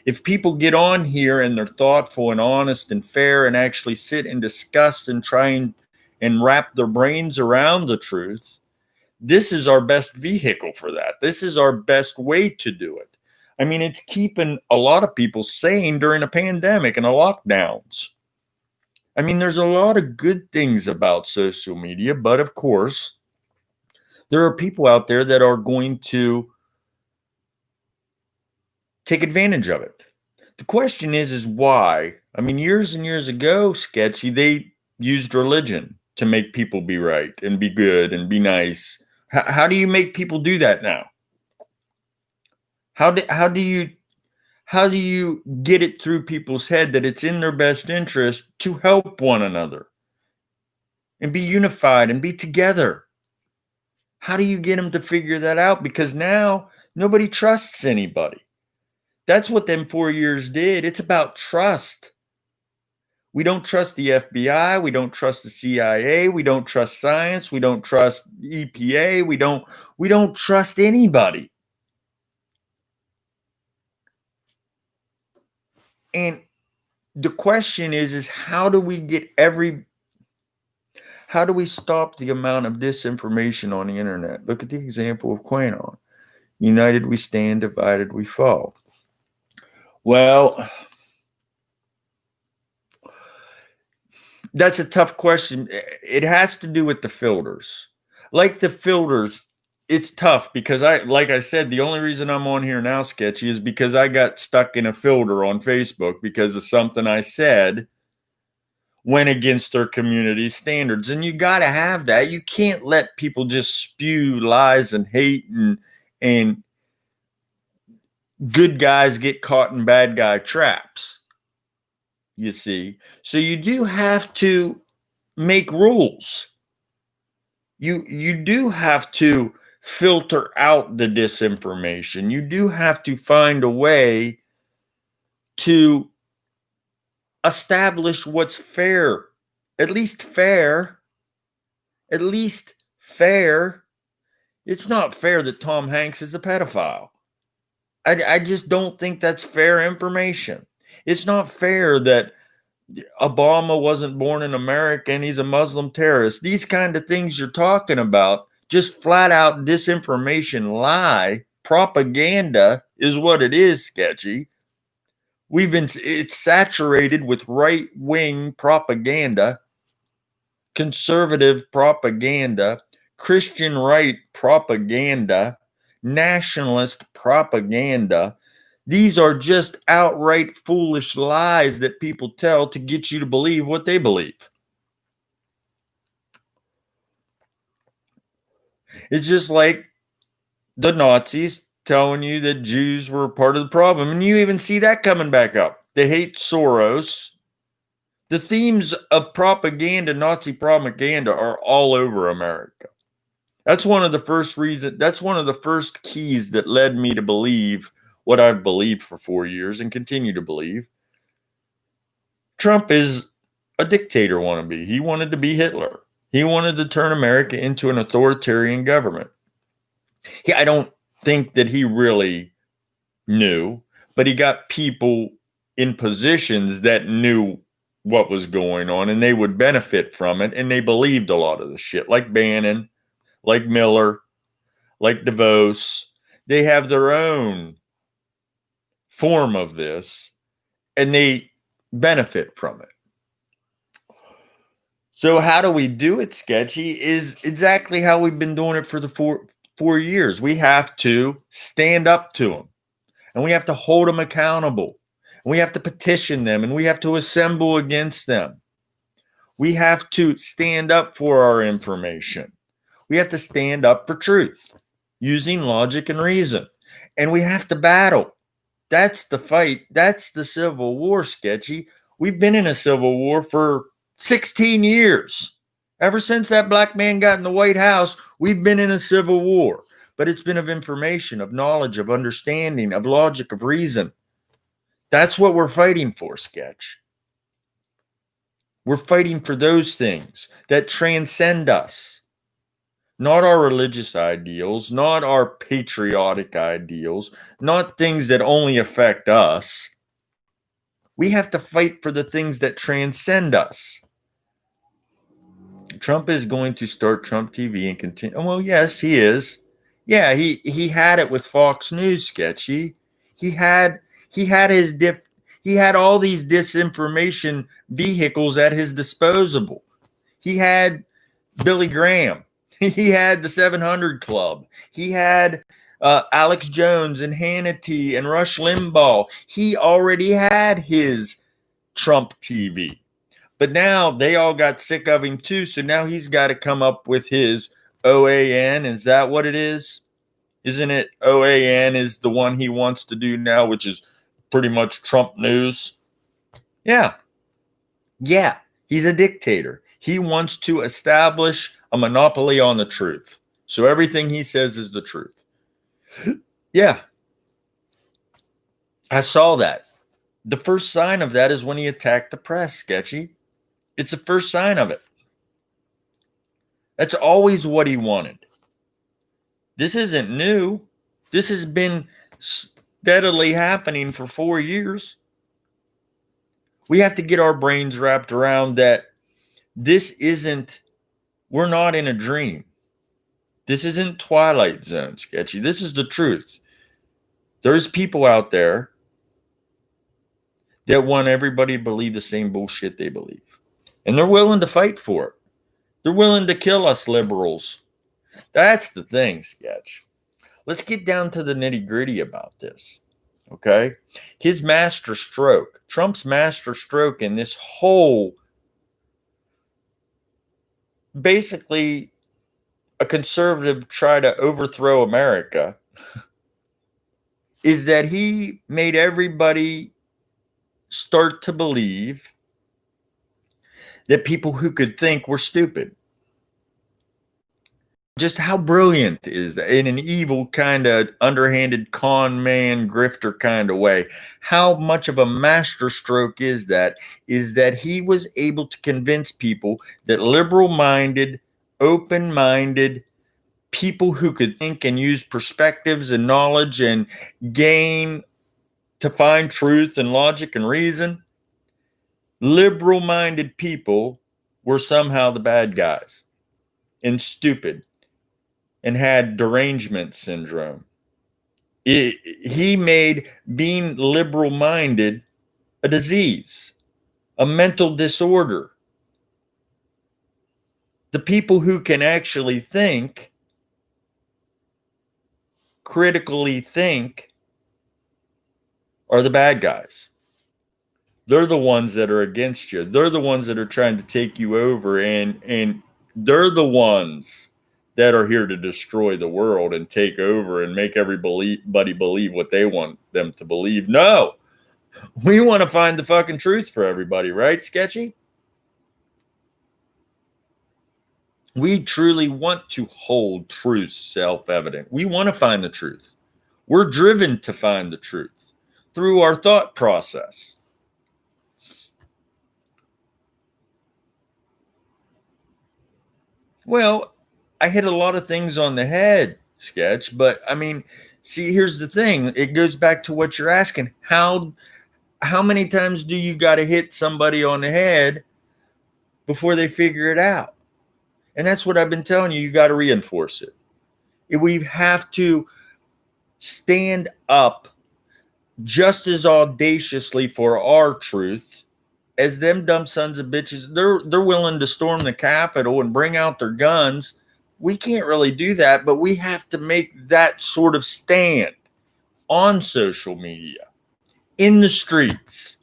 If people get on here and they're thoughtful and honest and fair and actually sit and discuss and try and wrap their brains around the truth, this is our best vehicle for that. This is our best way to do it. I mean, it's keeping a lot of people sane during a pandemic and the lockdowns. I mean, there's a lot of good things about social media, but of course, there are people out there that are going to take advantage of it. The question is why? I mean, years and years ago, Sketchy, they used religion to make people be right and be good and be nice. How do you make people do that now? How do you get it through people's head that it's in their best interest to help one another and be unified and be together? How do you get them to figure that out? Because now nobody trusts anybody. That's what them 4 years did. It's about trust. We don't trust the FBI. We don't trust the CIA. We don't trust science. We don't trust EPA. We don't trust anybody. And the question is how do we stop the amount of disinformation on the internet? Look at the example of QAnon. United we stand, divided we fall. Well, that's a tough question. It has to do with the filters. Like the filters, it's tough because like I said, the only reason I'm on here now, Sketchy, is because I got stuck in a filter on Facebook because of something I said went against their community standards. And you got to have that. You can't let people just spew lies and hate and good guys get caught in bad guy traps. You see, so you do have to make rules. You do have to filter out the disinformation. You do have to find a way to establish what's fair, at least fair. At least fair. It's not fair that Tom Hanks is a pedophile. I just don't think that's fair information. It's not fair that Obama wasn't born in America and he's a Muslim terrorist. These kind of things you're talking about, just flat out disinformation lie, propaganda is what it is, Sketchy. It's saturated with right-wing propaganda, conservative propaganda, Christian right propaganda, nationalist propaganda. These are just outright foolish lies that people tell to get you to believe what they believe. It's just like the Nazis telling you that Jews were part of the problem. And you even see that coming back up. They hate Soros. The themes of propaganda, Nazi propaganda, are all over America. That's one of the first keys that led me to believe what I've believed for 4 years and continue to believe. Trump is a dictator wannabe. He wanted to be Hitler. He wanted to turn America into an authoritarian government. I don't think that he really knew, but he got people in positions that knew what was going on and they would benefit from it, and they believed a lot of the shit, like Bannon, like Miller, like DeVos. They have their own form of this and they benefit from it. So how do we do it, Sketchy? Is exactly how we've been doing it for the four years. We have to stand up to them, and we have to hold them accountable, and we have to petition them, and we have to assemble against them. We have to stand up for our information. We have to stand up for truth using logic and reason, and we have to battle. That's the fight. That's the Civil War, Sketchy. We've been in a civil war for 16 years. Ever since that black man got in the White House, we've been in a civil war. But it's been of information, of knowledge, of understanding, of logic, of reason. That's what we're fighting for, Sketch. We're fighting for those things that transcend us. Not our religious ideals, not our patriotic ideals, not things that only affect us. We have to fight for the things that transcend us. Trump is going to start Trump TV and continue. Well, yes, he is. Yeah, he had it with Fox News, Sketchy. He had all these disinformation vehicles at his disposal. He had Billy Graham. He had the 700 Club. He had Alex Jones and Hannity and Rush Limbaugh. He already had his Trump TV. But now they all got sick of him too, so now he's got to come up with his OAN. Is that what it is? Isn't it OAN is the one he wants to do now, which is pretty much Trump news? Yeah. Yeah, he's a dictator. He wants to establish a monopoly on the truth. So everything he says is the truth. Yeah. I saw that. The first sign of that is when he attacked the press, Sketchy. It's the first sign of it. That's always what he wanted. This isn't new. This has been steadily happening for 4 years. We have to get our brains wrapped around that we're not in a dream. This isn't Twilight Zone, Sketchy. This is the truth. There's people out there that want everybody to believe the same bullshit they believe. And they're willing to fight for it. They're willing to kill us liberals. That's the thing, Sketch. Let's get down to the nitty-gritty about this, okay? His master stroke, Trump's master stroke in this whole, basically a conservative try to overthrow America, is that he made everybody start to believe that people who could think were stupid. Just how brilliant is that in an evil kind of underhanded con man grifter kind of way? How much of a masterstroke is that he was able to convince people that liberal-minded, open-minded people who could think and use perspectives and knowledge and gain to find truth and logic and reason, liberal-minded people were somehow the bad guys and stupid and had derangement syndrome. He made being liberal-minded a disease, a mental disorder. The people who can actually think, critically think, are the bad guys. They're the ones that are against you. They're the ones that are trying to take you over, and they're the ones that are here to destroy the world and take over and make everybody believe what they want them to believe. No, we want to find the fucking truth for everybody, right, Sketchy? We truly want to hold truth self-evident. We want to find the truth. We're driven to find the truth through our thought process. Well, I hit a lot of things on the head, Sketch, but I mean, see, here's the thing. It goes back to what you're asking. How many times do you got to hit somebody on the head before they figure it out? And that's what I've been telling you. You got to reinforce it. We have to stand up just as audaciously for our truth as them dumb sons of bitches. They're willing to storm the Capitol and bring out their guns. We can't really do that, but we have to make that sort of stand on social media, in the streets,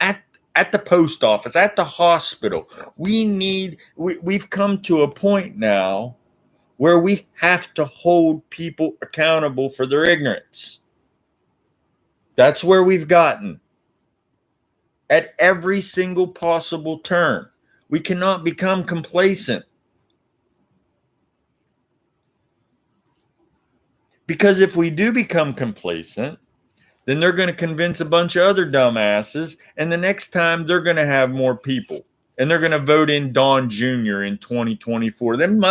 at the post office, at the hospital. We've come to a point now where we have to hold people accountable for their ignorance. That's where we've gotten at every single possible turn. We cannot become complacent. Because if we do become complacent, then they're going to convince a bunch of other dumbasses, and the next time they're going to have more people. And they're going to vote in Don Jr. in 2024. Them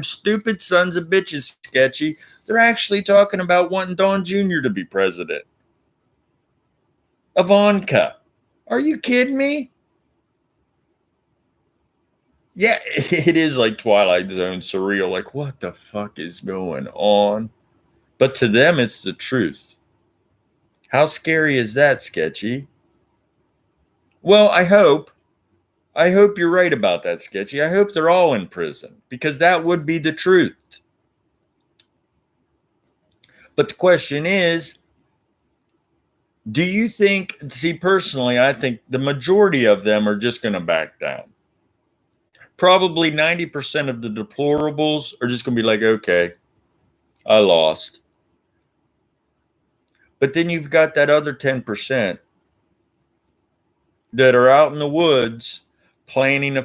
stupid sons of bitches, Sketchy. They're actually talking about wanting Don Jr. to be president. Ivanka. Are you kidding me? Yeah, it is like Twilight Zone surreal. Like, what the fuck is going on? But to them, it's the truth. How scary is that, Sketchy? Well, I hope you're right about that, Sketchy. I hope they're all in prison, because that would be the truth. But the question is, do you think, see, personally, I think the majority of them are just going to back down. Probably 90% of the deplorables are just going to be like, okay, I lost. But then you've got that other 10% that are out in the woods planning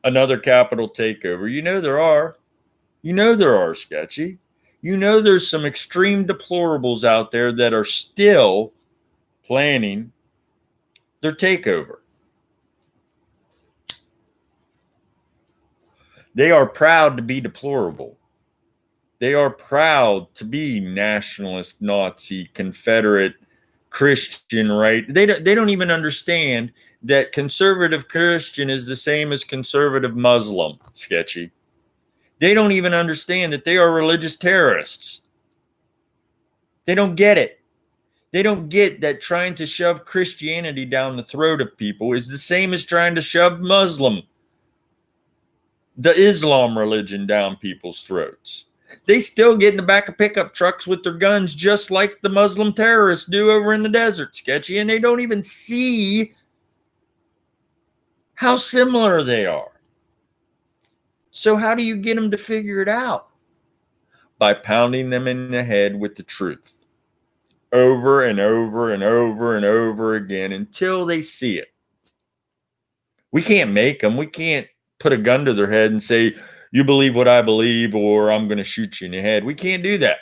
another Capitol takeover. You know there are. You know there are, Sketchy. You know there's some extreme deplorables out there that are still planning their takeover. They are proud to be deplorable. They are proud to be nationalist, Nazi, Confederate, Christian, right? They don't even understand that conservative Christian is the same as conservative Muslim, Sketchy. They don't even understand that they are religious terrorists. They don't get it. They don't get that trying to shove Christianity down the throat of people is the same as trying to shove the Islam religion down people's throats. They still get in the back of pickup trucks with their guns just like the Muslim terrorists do over in the desert, Sketchy, and they don't even see how similar they are. So how do you get them to figure it out? By pounding them in the head with the truth over and over and over and over again until they see it. We can't make them. We can't put a gun to their head and say, you believe what I believe, or I'm going to shoot you in the head. We can't do that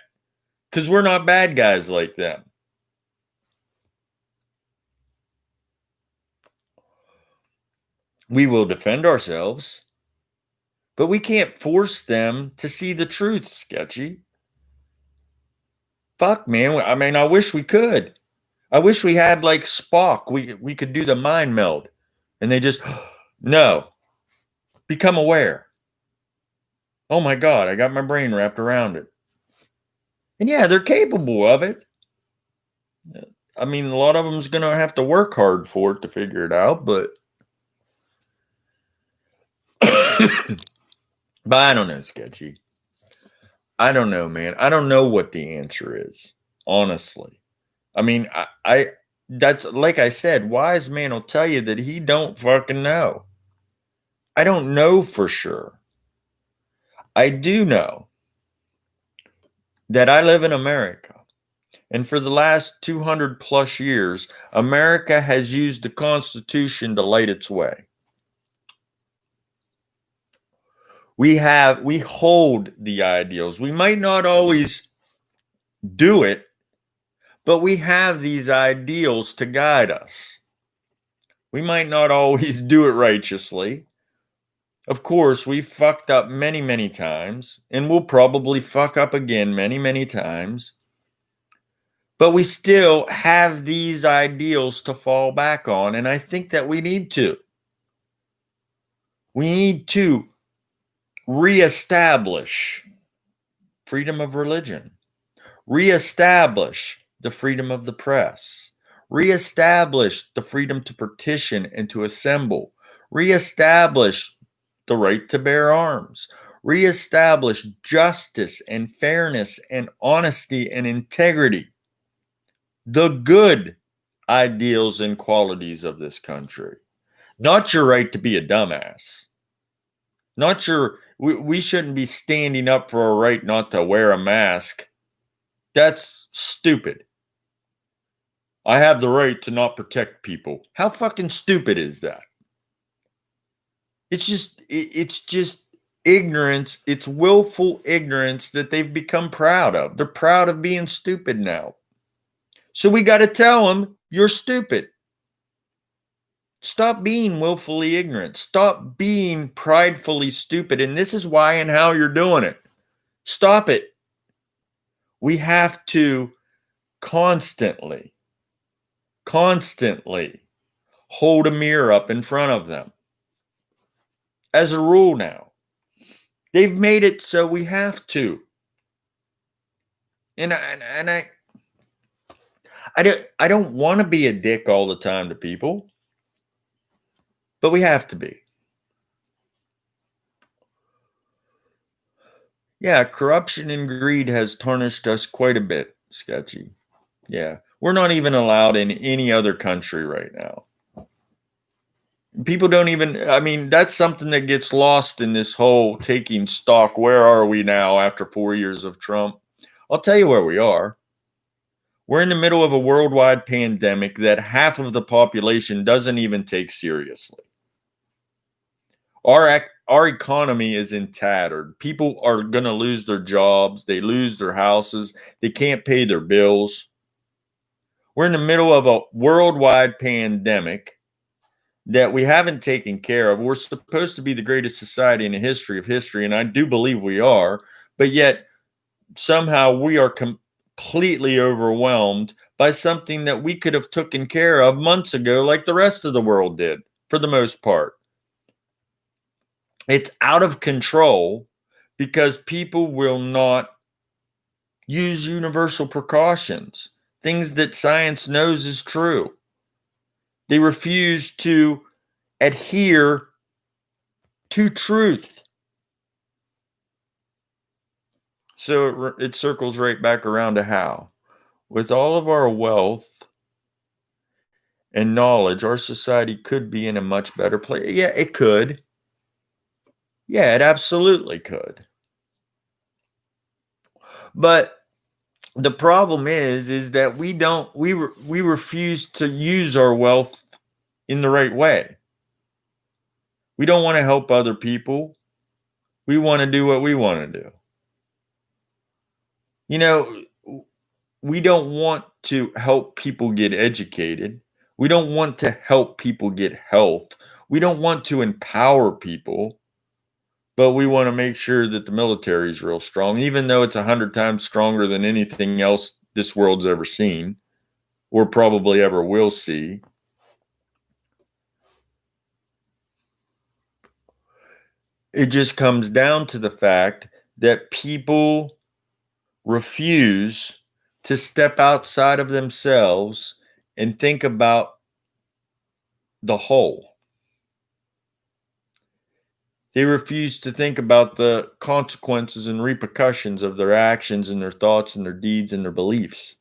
because we're not bad guys like them. We will defend ourselves, but we can't force them to see the truth, Sketchy. Fuck, man. I mean, I wish we could. I wish we had like Spock. We could do the mind meld. And they just, no. Become aware. Oh my God, I got my brain wrapped around it. And yeah, they're capable of it. I mean, a lot of them's going to have to work hard for it to figure it out, but but I don't know, Sketchy. I don't know, man. I don't know what the answer is, honestly. I mean, I that's like I said, wise man will tell you that he don't fucking know. I don't know for sure. I do know that I live in America. And for the last 200 plus years, America has used the Constitution to light its way. We hold the ideals. We might not always do it, but we have these ideals to guide us. We might not always do it righteously. Of course, we fucked up many, many times, and we'll probably fuck up again many, many times. But we still have these ideals to fall back on, and I think that we need to. We need to reestablish freedom of religion, reestablish the freedom of the press, reestablish the freedom to petition and to assemble, reestablish the right to bear arms, reestablish justice and fairness and honesty and integrity, the good ideals and qualities of this country, not your right to be a dumbass. Not your, we shouldn't be standing up for a right not to wear a mask. That's stupid. I have the right to not protect people. How fucking stupid is that? It's just ignorance. It's willful ignorance that they've become proud of. They're proud of being stupid now. So we got to tell them, you're stupid. Stop being willfully ignorant. Stop being pridefully stupid. And this is why and how you're doing it. Stop it. We have to constantly hold a mirror up in front of them. As a rule now. They've made it so we have to. And I don't want to be a dick all the time to people. But we have to be. Yeah, corruption and greed has tarnished us quite a bit, Sketchy. Yeah, we're not even allowed in any other country right now. People don't even, I mean, that's something that gets lost in this whole taking stock. Where are we now after 4 years of Trump? I'll tell you where we are. We're in the middle of a worldwide pandemic that half of the population doesn't even take seriously. Our economy is in tattered. People are going to lose their jobs. They lose their houses. They can't pay their bills. We're in the middle of a worldwide pandemic that we haven't taken care of. We're supposed to be the greatest society in the history of history, and I do believe we are, but yet somehow we are completely overwhelmed by something that we could have taken care of months ago like the rest of the world did, for the most part. It's out of control because people will not use universal precautions, things that science knows is true. They refuse to adhere to truth. So it circles right back around to how. With all of our wealth and knowledge, our society could be in a much better place. Yeah, it could. Yeah, it absolutely could. But the problem is that we refuse to use our wealth in the right way. We don't want to help other people. We want to do what we want to do. You know, we don't want to help people get educated. We don't want to help people get health. We don't want to empower people, but we want to make sure that the military is real strong, even though it's 100 times stronger than anything else this world's ever seen or probably ever will see. It just comes down to the fact that people refuse to step outside of themselves and think about the whole. They refuse to think about the consequences and repercussions of their actions and their thoughts and their deeds and their beliefs.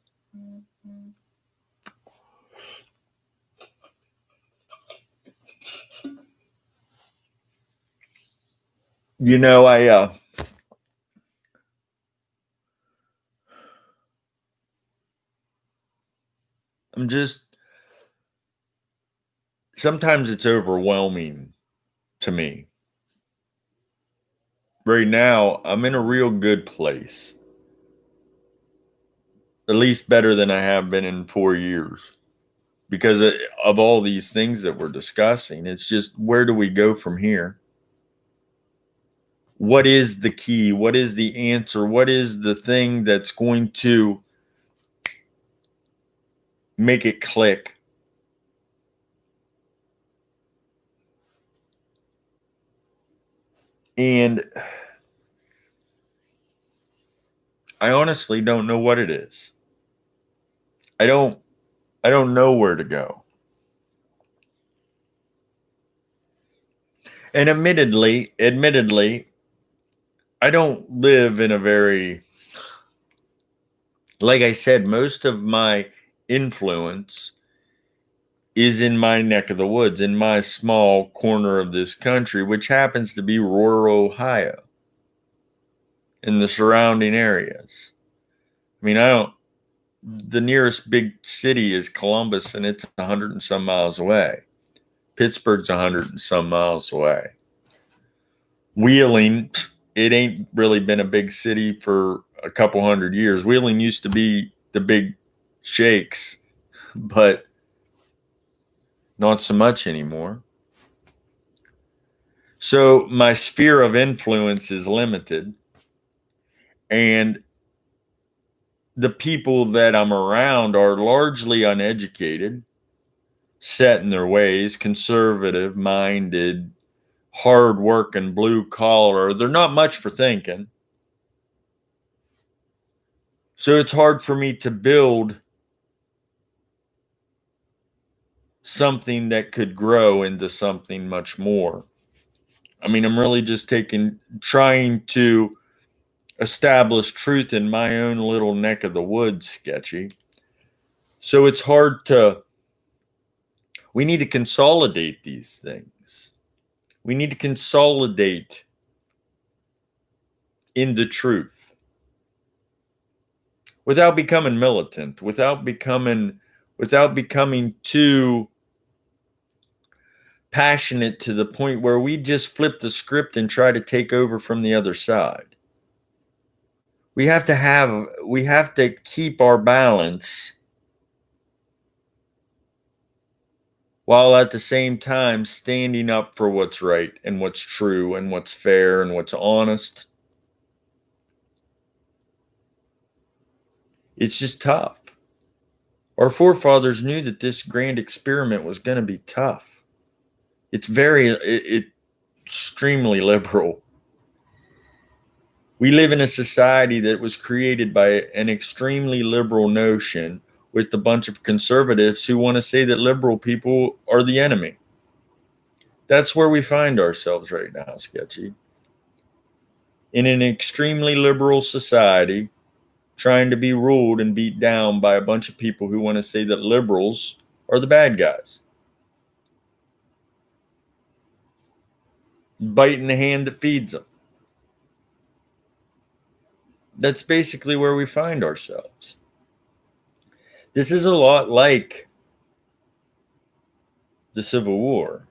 You know, I'm just, sometimes it's overwhelming to me. Right now, I'm in a real good place. At least better than I have been in 4 years. Because of all these things that we're discussing, it's just, where do we go from here? What is the key? What is the answer? What is the thing that's going to make it click? And I honestly don't know what it is. I don't know where to go. And admittedly, I don't live in a very, like I said, most of my influence is in my neck of the woods, in my small corner of this country, which happens to be rural Ohio and the surrounding areas. I mean, the nearest big city is Columbus, and it's 100 and some miles away. Pittsburgh's 100 and some miles away. Wheeling, it ain't really been a big city for a couple hundred years. Wheeling used to be the big shakes, but not so much anymore. So my sphere of influence is limited, and the people that I'm around are largely uneducated, set in their ways, conservative minded, hard working, blue collar. They're not much for thinking. So it's hard for me to build something that could grow into something much more. I mean, I'm really just trying to establish truth in my own little neck of the woods, Sketchy. So it's hard we need to consolidate these things. We need to consolidate into truth without becoming militant, without becoming too passionate to the point where we just flip the script and try to take over from the other side. We have to keep our balance while at the same time standing up for what's right and what's true and what's fair and what's honest. It's just tough. Our forefathers knew that this grand experiment was going to be tough. It's extremely liberal. We live in a society that was created by an extremely liberal notion with a bunch of conservatives who want to say that liberal people are the enemy. That's where we find ourselves right now, Sketchy. In an extremely liberal society, trying to be ruled and beat down by a bunch of people who want to say that liberals are the bad guys. Biting the hand that feeds them. That's basically where we find ourselves. This is a lot like the Civil War.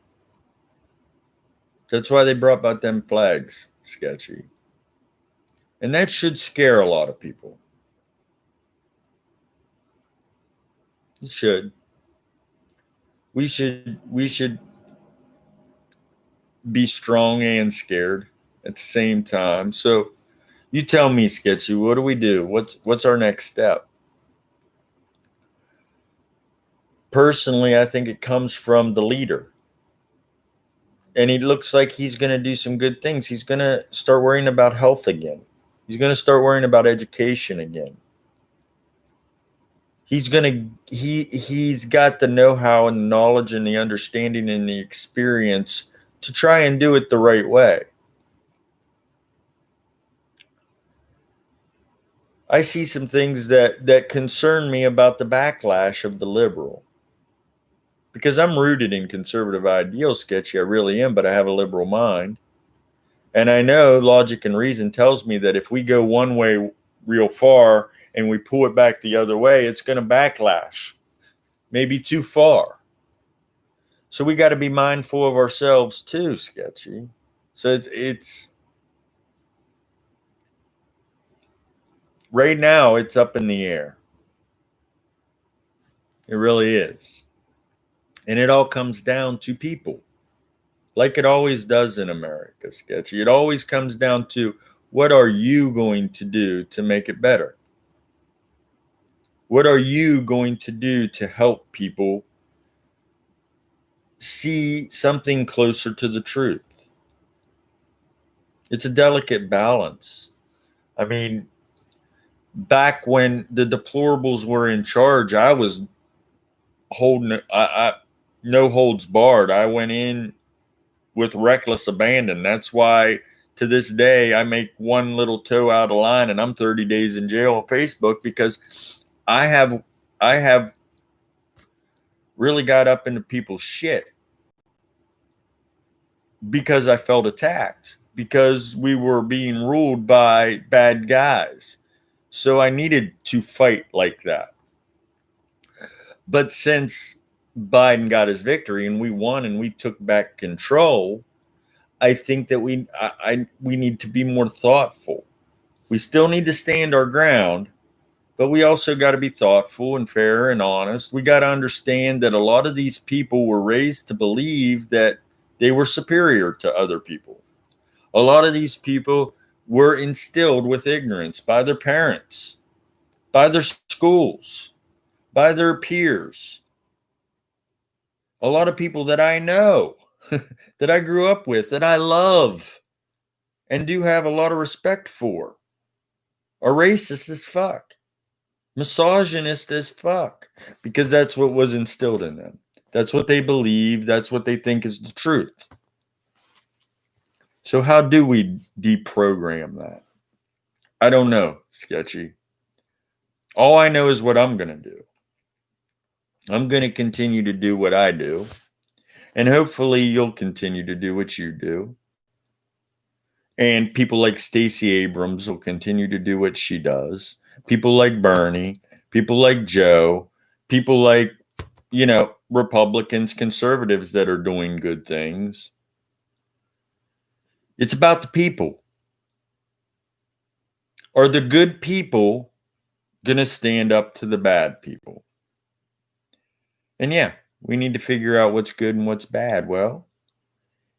That's why they brought back them flags, Sketchy. And that should scare a lot of people. It should. We should be strong and scared at the same time. So you tell me, Sketchy, what do we do? What's our next step? Personally, I think it comes from the leader. And it looks like he's going to do some good things. He's going to start worrying about health again. He's going to start worrying about education again. He's got the know-how and the knowledge and the understanding and the experience to try and do it the right way. I see some things that concern me about the backlash of the liberal. Because I'm rooted in conservative ideals, Sketchy, I really am, but I have a liberal mind. And I know logic and reason tells me that if we go one way real far and we pull it back the other way, it's going to backlash, maybe too far. So we got to be mindful of ourselves too, Sketchy. So it's right now it's up in the air. It really is. And it all comes down to people. Like it always does in America, Sketchy. It always comes down to what are you going to do to make it better? What are you going to do to help people see something closer to the truth? It's a delicate balance. I mean, back when the deplorables were in charge, I was holding I no holds barred. I went in with reckless abandon. That's why to this day I make one little toe out of line and I'm 30 days in jail on Facebook because I have really got up into people's shit because I felt attacked, because we were being ruled by bad guys. So I needed to fight like that. But since Biden got his victory and we won and we took back control, I think that we need to be more thoughtful. We still need to stand our ground, but we also got to be thoughtful and fair and honest. We got to understand that a lot of these people were raised to believe that they were superior to other people. A lot of these people were instilled with ignorance by their parents, by their schools, by their peers. A lot of people that I know, that I grew up with, that I love, and do have a lot of respect for, are racist as fuck, misogynist as fuck, because that's what was instilled in them. That's what they believe. That's what they think is the truth. So how do we deprogram that? I don't know, Sketchy. All I know is what I'm going to do. I'm going to continue to do what I do. And hopefully you'll continue to do what you do. And people like Stacey Abrams will continue to do what she does. People like Bernie, people like Joe, people like, Republicans, conservatives that are doing good things. It's about the people. Are the good people going to stand up to the bad people? And yeah, we need to figure out what's good and what's bad. Well,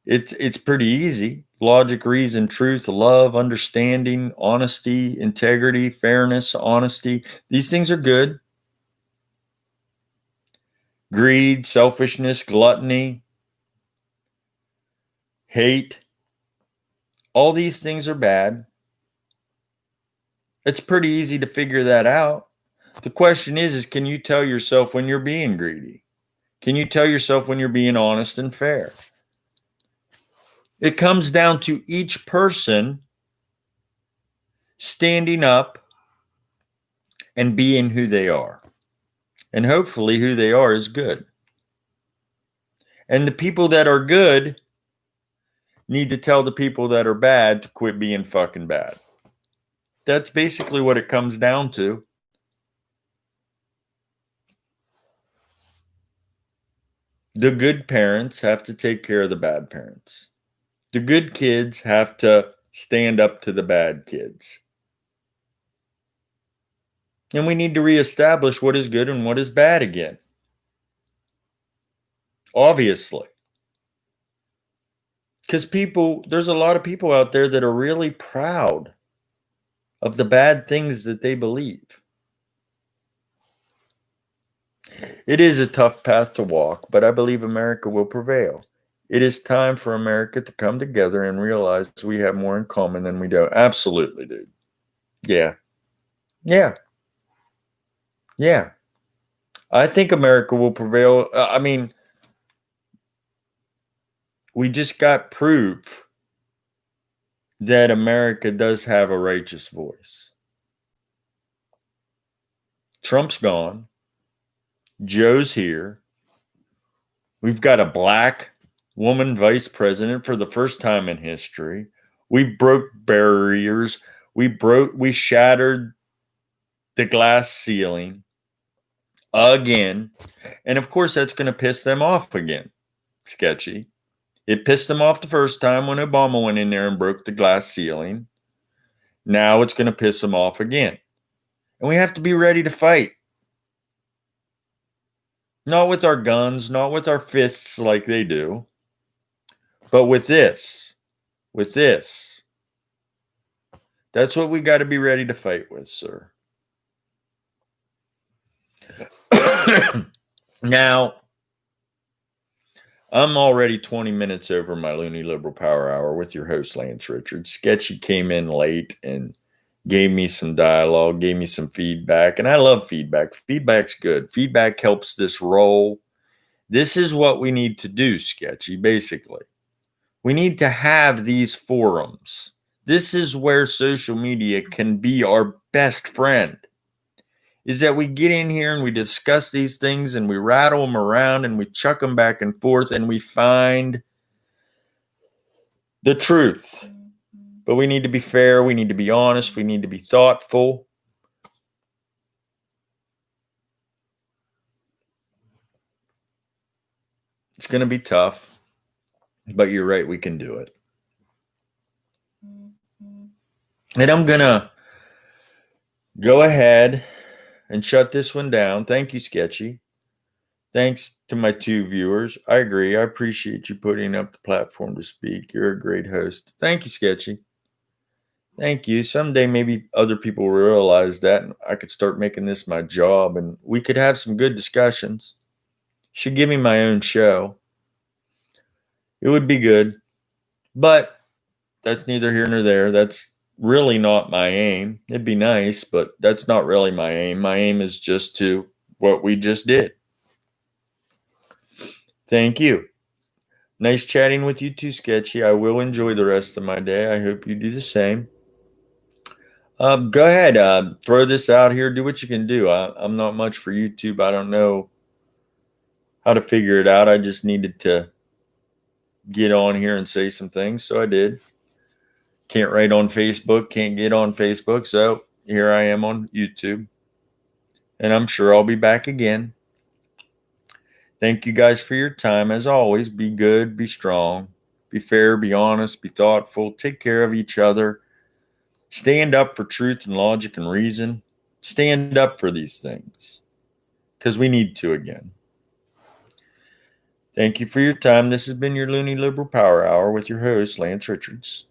it's pretty easy. Logic, reason, truth, love, understanding, honesty, integrity, fairness, honesty. These things are good. Greed, selfishness, gluttony, hate. All these things are bad. It's pretty easy to figure that out. The question is can you tell yourself when you're being greedy? Can you tell yourself when you're being honest and fair? It comes down to each person standing up and being who they are. And hopefully who they are is good. And the people that are good need to tell the people that are bad to quit being fucking bad. That's basically what it comes down to. The good parents have to take care of the bad parents. The good kids have to stand up to the bad kids. And we need to reestablish what is good and what is bad again. Obviously. Because there's a lot of people out there that are really proud of the bad things that they believe. It is a tough path to walk, but I believe America will prevail. It is time for America to come together and realize we have more in common than we do. Absolutely, dude. Yeah. Yeah. Yeah. I think America will prevail. I mean, we just got proof that America does have a righteous voice. Trump's gone. Joe's here. We've got a black woman vice president for the first time in history. We broke barriers. We shattered the glass ceiling again. And of course, that's going to piss them off again. Sketchy. It pissed them off the first time when Obama went in there and broke the glass ceiling. Now it's going to piss them off again. And we have to be ready to fight. Not with our guns, not with our fists like they do, but with this. With this. That's what we got to be ready to fight with, sir. Now, I'm already 20 minutes over my Loonie Liberal Power Hour with your host, Lance Richards. Sketchy came in late and gave me some dialogue, gave me some feedback, and I love feedback. Feedback's good. Feedback helps this roll. This is what we need to do, Sketchy, basically. We need to have these forums. This is where social media can be our best friend. Is that we get in here and we discuss these things and we rattle them around and we chuck them back and forth and we find the truth. But we need to be fair. We need to be honest. We need to be thoughtful. It's going to be tough, but you're right. We can do it. And I'm going to go ahead and shut this one down. Thank you, Sketchy. Thanks to my 2 viewers. I agree. I appreciate you putting up the platform to speak. You're a great host. Thank you, Sketchy. Thank you. Someday maybe other people will realize that and I could start making this my job and we could have some good discussions. Should give me my own show. It would be good. But that's neither here nor there. That's really not my aim. It'd be nice, but that's not really my aim. My aim is just to what we just did. Thank you. Nice chatting with you too, Sketchy. I will enjoy the rest of my day. I hope you do the same. Go ahead. Throw this out here. Do what you can do. I'm not much for YouTube. I don't know how to figure it out. I just needed to get on here and say some things, so I did. Can't write on Facebook. Can't get on Facebook. So here I am on YouTube. And I'm sure I'll be back again. Thank you guys for your time. As always, be good, be strong, be fair, be honest, be thoughtful, take care of each other. Stand up for truth and logic and reason. Stand up for these things because we need to again. Thank you for your time. This has been your Loonie Liberal Power Hour with your host, Lance Richards.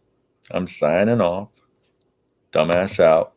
I'm signing off. Dumbass out.